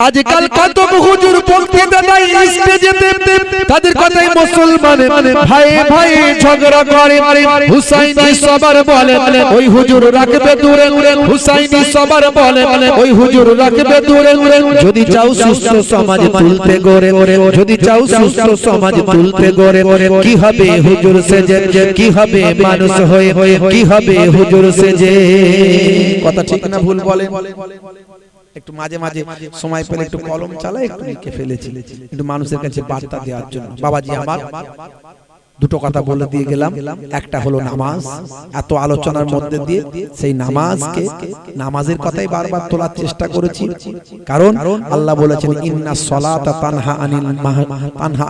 আজকাল কত হুজুর বক্তৃতা দেয় স্টেজেতে, তাদের কথাই মুসলমানে ভাই ভাই ঝগড়া করে। হুসাইনি সবার বলে ওই হুজুর রাখবে দূরে, হুসাইনি সবার বলে ওই হুজুর রাখবে দূরে। যদি চাও সুস্থ সমাজ তুলতে গড়ে, যদি চাও সুস্থ সমাজ তুলতে গড়ে, কি হবে হুজুর সেজে? কি হবে মানুষ হয়ে? কি হবে হুজুর সেজে? কথা ঠিক না ভুল বলে? একটু মাঝে মাঝে সময় পেলে একটু কলম চালাই, একটু লিখে ফেলেছি একটু মানুষের কাছে বার্তা দেওয়ার জন্য। বাবাজি আমার দুটো কথা বলে দিয়ে গেলাম। একটা হলো নামাজ। এত আলোচনার মধ্যে দিয়ে সেই নামাজকে, নামাজের কথাই বারবার তোলার চেষ্টা করেছি, কারণ আল্লাহ বলেছেন ইন্নাস সালাতা তানহা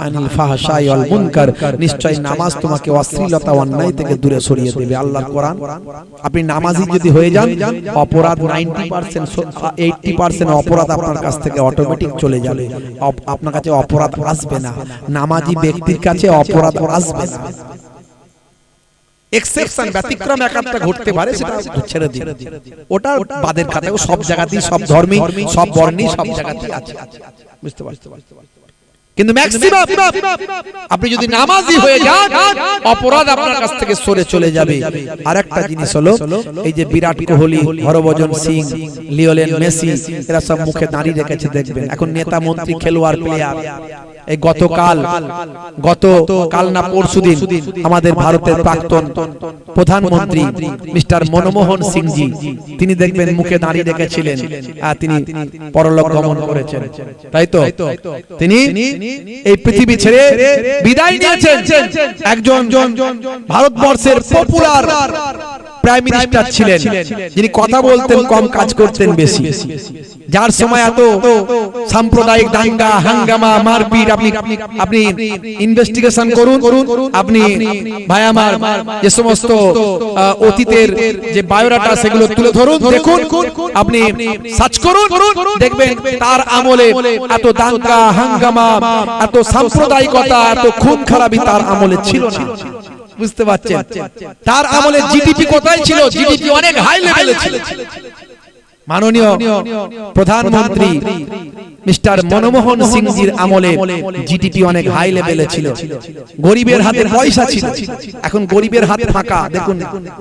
আনিল ফাহশাই ওয়াল মুনকার, নিশ্চয় নামাজ তোমাকে অশ্লীলতা অন্যায় থেকে দূরে সরিয়ে দেবে। আল্লাহর কোরআন। আপনি নামাজি যদি হয়ে যান, অপরাধ 90% 80% অপরাধ আপনার কাছ থেকে অটোমেটিক চলে যাবে। আপনার কাছে অপরাধ আসবে না। নামাজি ব্যক্তির কাছে অপরাধ আসবে। এক্সেপশন, ব্যতিক্রম একটা ঘটতে পারে, সেটা ছেড়ে দিন। ওটা বাদের খাতায় সব জায়গাতেই, সব ধর্মী, সব বর্ণী, সব জায়গাতেই আছে। বুঝতে পারছেন? কিন্তু ম্যাক্সিমাম আপনি যদি নামাজি হয়ে যান, অপরাধ আপনার কাছ থেকে সরে চলে যাবে। আরেকটা জিনিস হলো এই যে বিরাট কোহলি, হরভজন সিং, লিওনেল মেসি, এরা সব মুখে দাঁড়িয়ে রেখেছে দেখবেন। এখন নেতা মন্ত্রী খেলোয়াড় প্লেয়ার এই গতকাল না পরশুদিন আমাদের ভারতের প্রাক্তন প্রধানমন্ত্রী মিস্টার মনমোহন সিংজি তিনি দেখবেন মুখে দাড়ি রেখেছিলেন আর তিনি পরলোক গমন করেছেন, তাই তো? তিনি এই পৃথিবী ছেড়ে বিদায় নিয়েছেন। একজন ভারতবর্ষের পপুলার প্রাইম মিনিস্টার ছিলেন, যিনি কথা বলতেন কম, কাজ করতেন বেশি, যার সময় এত সাম্প্রদায়িক দাঙ্গা হাঙ্গামা মারপিট, আপনি ইনভেস্টিগেশন করুন, আপনি ভাই আমার যে সমস্ত অতীতের যে বায়োডাটা সেগুলো তুলে ধরুন, দেখুন, আপনি সার্চ করুন, দেখবেন তার আমলে এত দাঙ্গা হাঙ্গামা, এত সাম্প্রদায়িকতা, এত খুন খারাপি তার আমলে ছিল না। বুঝতে পারছেন? তার আমলে জিডিপি কোথায় ছিল? জিডিপি অনেক হাই লেভেলে ছিল। মাননীয় প্রধানমন্ত্রী মিস্টার মনমোহন সিংজির আমলে জিডিপি অনেক হাই লেভেলে ছিল, গরিবের হাতে পয়সা ছিল। এখন গরিবের হাতে ফাঁকা। দেখুন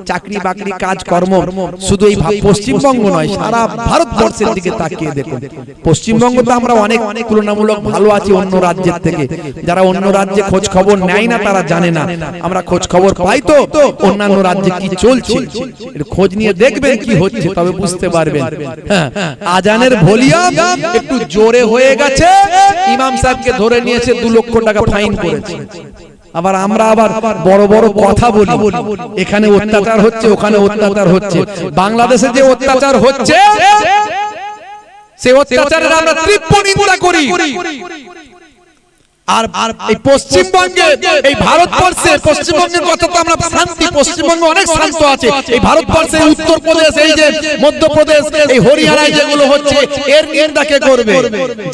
চাকরি বাকরি কাজ কর্ম শুধু এই পশ্চিমবঙ্গ নয়, সারা ভারতবর্ষের দিকে তাকিয়ে দেখুন। পশ্চিমবঙ্গ তো আমরা অনেক তুলনামূলক ভালো আছি অন্য রাজ্যের থেকে। যারা অন্য রাজ্যে খোঁজ খবর নেয় না তারা জানে না, আমরা খোঁজ খবর পাই তো অন্যান্য রাজ্যে কি চলছে, খোঁজ নিয়ে দেখবেন কি হচ্ছে, তবে বুঝতে পারবেন। আজানের ভলিউম একটু জোরে হয়ে গেছে, ইমাম সাহেবকে ধরে নিয়েছে, 2 লক্ষ টাকা ফাইন করেছে। আবার আমরা বড় বড় কথা বলি, এখানে অত্যাচার হচ্ছে, ওখানে অত্যাচার হচ্ছে। বাংলাদেশে যে অত্যাচার হচ্ছে সেই অত্যাচারের আমরা তীব্র নিন্দা করি। আর এই পশ্চিমবঙ্গে, এই ভারতবর্ষে, পশ্চিমবঙ্গের কথা তো আমরা শান্তি, পশ্চিমবঙ্গ অনেক শান্ত আছে। এই ভারতবর্ষে উত্তরপ্রদেশ, এই যে মধ্যপ্রদেশ, এই হরিয়ানায় যেগুলো হচ্ছে, এর নিন্দা কে করবে?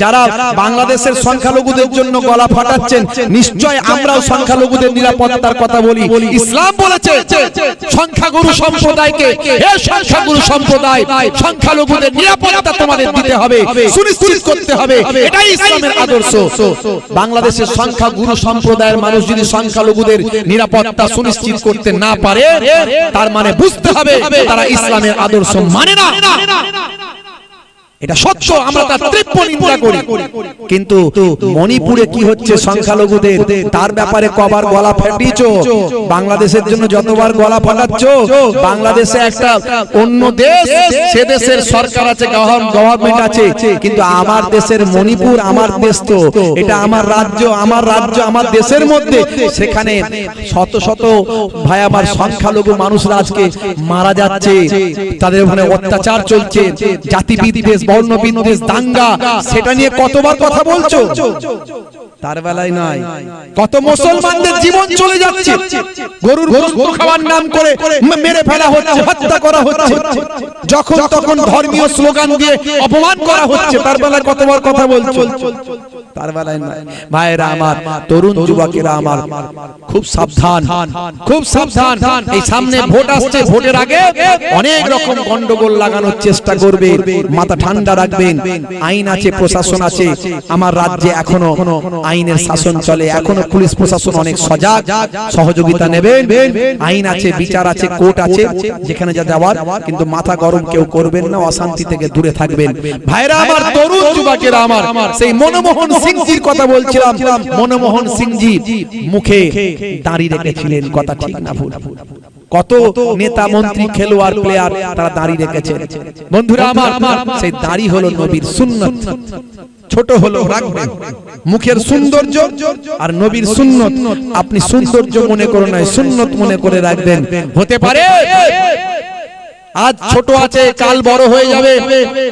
যারা বাংলাদেশের সংখ্যালঘুদের জন্য গলা ফাটাচ্ছেন, নিশ্চয় আমরাও সংখ্যালঘুদের নিরাপত্তার কথা বলি। ইসলাম বলেছে সংখ্যাগুরু সম্প্রদায়কে, হে সংখ্যাগুরু সম্প্রদায়, সংখ্যালঘুদের নিরাপত্তা তোমাদের দিতে হবে, সুনিশ্চিত করতে হবে। এটাই ইসলামের আদর্শ। বাংলাদেশের সংখ্যাগুরু সম্প্রদায়ের মানুষ যদি সংখ্যালঘুদের নিরাপত্তা সুনিশ্চিত করতে না পারে, তার মানে বুঝতে হবে তারা ইসলামের আদর্শ মানে না। এটা সত্য, আমরা তার তীব্র নিন্দা করি। কিন্তু মণিপুরে কি হচ্ছে সংখ্যালঘুদের, তার ব্যাপারে কবার গলা ফাটিয়েছো? বাংলাদেশের জন্য যতবার গলা ফাটাচ্ছ, বাংলাদেশে একটা অন্য দেশ, সে দেশের সরকার আছে, গভর্নমেন্ট আছে, কিন্তু আমার দেশের মণিপুর আমার দেশ, তো এটা আমার রাজ্য, আমার দেশের মধ্যে, সেখানে শত শত ভাই আমার সংখ্যালঘু মানুষরা আজকে মারা যাচ্ছে, তাদের ওখানে অত্যাচার চলছে, জাতি বিদ্বেষ, বর্ণ বিদ্বেষ, দাঙ্গা, সেটা নিয়ে কতবার কথা বলছো? তার বেলায় নয়, কত মুসলমানদের জীবন চলে যাচ্ছে, গরুর গোশত খাওয়ার নাম করে মেরে ফেলা হচ্ছে, হত্যা করা হচ্ছে, যখন তখন ধর্মীয় স্লোগান দিয়ে অপমান করা হচ্ছে, তার বেলায় কতবার কথা বলছো? তার বেলায় নয়। ভাইরা আমার, তরুণ যুবকেরা আমার, খুব সাবধান, খুব সাবধান। এই সামনে ভোট আসছে, ভোটের আগে অনেক রকম গন্ডগোল লাগানোর চেষ্টা করবে, মাথা ঠান্ডা রাখবেন। আইন আছে, প্রশাসন আছে, আমার রাজ্যে এখনো আইনের শাসন চলে, এখনো পুলিশ প্রশাসন অনেক সজাগ, সহযোগিতা নেবেন। আইন আছে, বিচার আছে, কোর্ট আছে, যেখানে যা যাওয়ার, কিন্তু মাথা গরম কেউ করবেন না, অশান্তি থেকে দূরে থাকবেন। ভাইরা আমার, তরুণ যুবকেরা আমার, সেই মনমোহন সিংজির কথা বলছিলাম। মনমোহন সিংজি মুখে দাড়ি রেখেছিলেন, কথা ঠিক না ভুল? কত নেতা মন্ত্রী খেলোয়াড় প্লেয়ার তারা দাড়ি রেখেছেন। বন্ধুরা আমার, সেই দাড়ি হলো নবীর সুন্নত। ছোট হলো রাখবেন, মুখের সৌন্দর্য আর নবীর সুন্নত আপনি সৌন্দর্য মনে করে নয়, সুন্নত মনে করে রাখবেন। হতে পারে আজ ছোট আছে, কাল বড় হয়ে যাবে,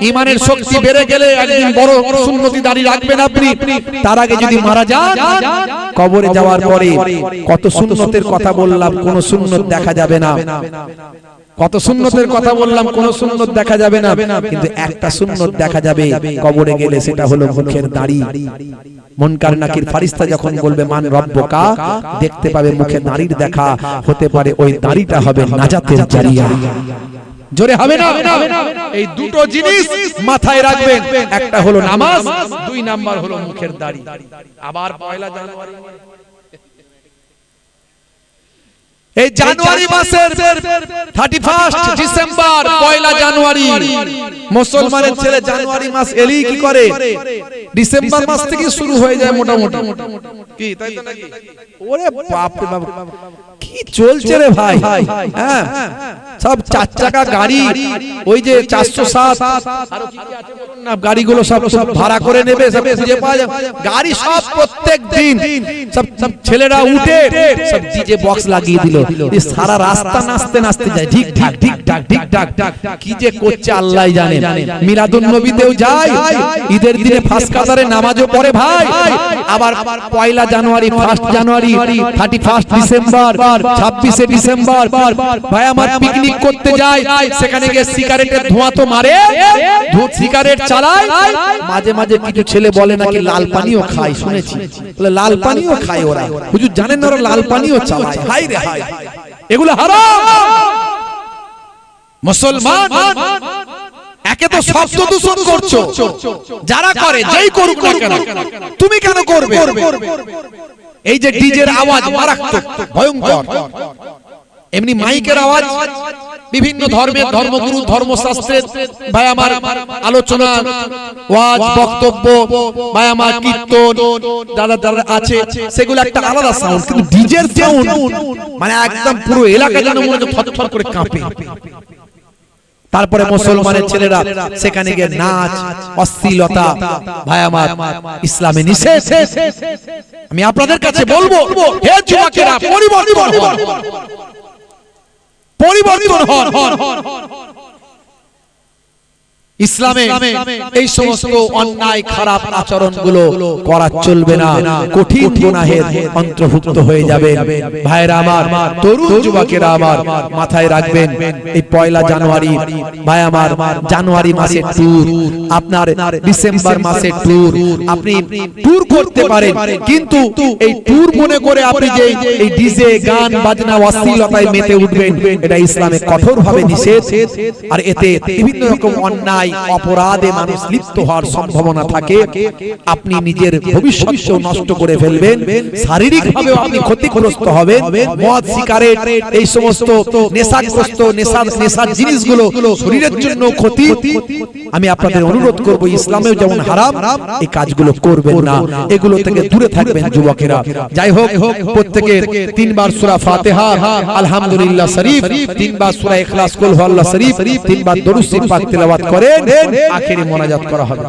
ইমানের শক্তি বেড়ে গেলে একদিন বড় সুন্নতি দাড়ি রাখবেন আপনি। তার আগে যদি মারা যান, কবরে যাওয়ার পরে কত সুন্নতের কথা বললাম, কোন সুন্নত দেখা যাবে না। কত সুন্নতের কথা বললাম, কোন সুন্নত দেখা যাবে না, কিন্তু একটা সুন্নত দেখা যাবে কবরে গেলে, সেটা হলো মুখের দাড়ি। মুনকার নাকির ফারিস্তা যখন বলবে মান রব্বুকা, দেখতে পাবে মুখে দাড়ির দেখা। হতে পারে ওই দাড়িটা হবে নাজাতের জারিয়া। জোরে হবে না? এই দুটো জিনিস মাথায় রাখবেন, একটা হলো নামাজ, 2 নাম্বার হলো মুখের দাড়ি। আবার 1 জানুয়ারি এই জানুয়ারি মাসের 31 ডিসেম্বর পয়লা জানুয়ারি মুসলমানের ছেলে জানুয়ারি মাস এলেই কি করে ডিসেম্বর মাস থেকে শুরু হয়ে যায় মোটামুটি কি তাই তো নাকি ওরে বাপ রে বাপ কি চলছে রে ভাই হ্যাঁ সব চার চাকা গাড়ি ওই যে 407 আরো কি কি আছে বলুন না গাড়িগুলো সব ভাড়া করে নেবে সব খুঁজে পাওয়া যায় গাড়ি সব প্রত্যেক দিন সব ছেলেরা উঠে সব ডিজে বক্স লাগিয়ে দিল এই সারা রাস্তা নাচতে নাচতে যায় ঠিক ঠাক ঠিক ঠাক ঠিক ঠাক কি যে করছে আল্লাহই জানে মিলাদুন নবীতেও যায় ঈদের দিনে ফাঁস কাতারে নামাজও পড়ে ভাই আবার পয়লা জানুয়ারি 1 জানুয়ারি 31 ডিসেম্বর 26 ডিসেম্বর ভাই আমার পিকনিক করতে যায় সেখানে গিয়ে সিগারেটের ধোঁয়া তো মারে সিগারেট চালায় মাঝে মাঝে কিছু ছেলে বলে নাকি লাল পানিও খায় শুনেছি বলে লাল পানিও খায় ওরা হুজুর জানেন না ওরা লাল পানিও চালায় হাই রে হাই এগুলো হারাম মুসলমান একে তো শব্দ দূষণ করছো যারা করে যেই করুক না কেন তুমি কেন করবে এই যে ডিজের আওয়াজ মারাত্মক ভয়ঙ্কর এমনি মাইকের আওয়াজ বিভিন্ন ধর্মের ধর্মগুরু ধর্মশাস্ত্রের ভাই আমার আলোচনা ওয়াজ বক্তব্য ভাই আমার কীর্তন যারা যারা আছে সেগুলো একটা আলাদা সাউন্ড কিন্তু ডিজের সাউন্ড মানে একদম পুরো এলাকা যেন মনে হচ্ছে থরথর করে কাঁপে তারপরে মুসলমানের ছেলেরা সেখানে গিয়ে নাচ অশ্লীলতা ভাই আমার ইসলামে নিষেধ আমি আপনাদের কাছে বলবো হে যুবকেরা পরিবর্তন হন পরিবর্তন হন ইসলামে এই সমস্ত অন্যায় খারাপ আচরণগুলো করা চলবে না কঠিন গুনাহের অন্তর্ভুক্ত হয়ে যাবে ভাইরা আমার তরুণ যুবকেরা আমার মাথায় রাখবেন এই পয়লা জানুয়ারি ভাই আমার জানুয়ারি মাসের ট্যুর আপনার ডিসেম্বর মাসের ট্যুর আপনি ট্যুর করতে পারেন কিন্তু এই ট্যুর মনে করে আপনি যে এই ডিজে গান বাজনা অশ্লীলতায় মেতে উঠবেন এটা ইসলামে কঠোরভাবে নিষেধ আর এতে বিভিন্ন রকম অন্যায় অপরাধে মানুষ লিপ্ত হওয়ার সম্ভাবনা থাকে আপনি নিজের ভবিষ্যৎ নষ্ট করে ফেলবেন শারীরিকভাবে আপনি ক্ষতিগ্রস্ত হবেন মদ সিগারেট এই সমস্ত নেশাগ্রস্ত নেশার জিনিসগুলো শরীরের জন্য ক্ষতি আমি আপনাদের অনুরোধ করব ইসলামেও যেমন হারাম এই কাজগুলো করবেন না এগুলো থেকে দূরে থাকবেন যুবকেরা যাই হোক প্রত্যেকে 3 বার সূরা ফাতিহা আলহামদুলিল্লাহ শরীফ 3 বার সূরা ইখলাস কুল হুয়াল্লাহ শরীফ 3 বার দরুদ শরীফ পাক তেলাওয়াত করে আখেরি মোনাজাত করা হবে।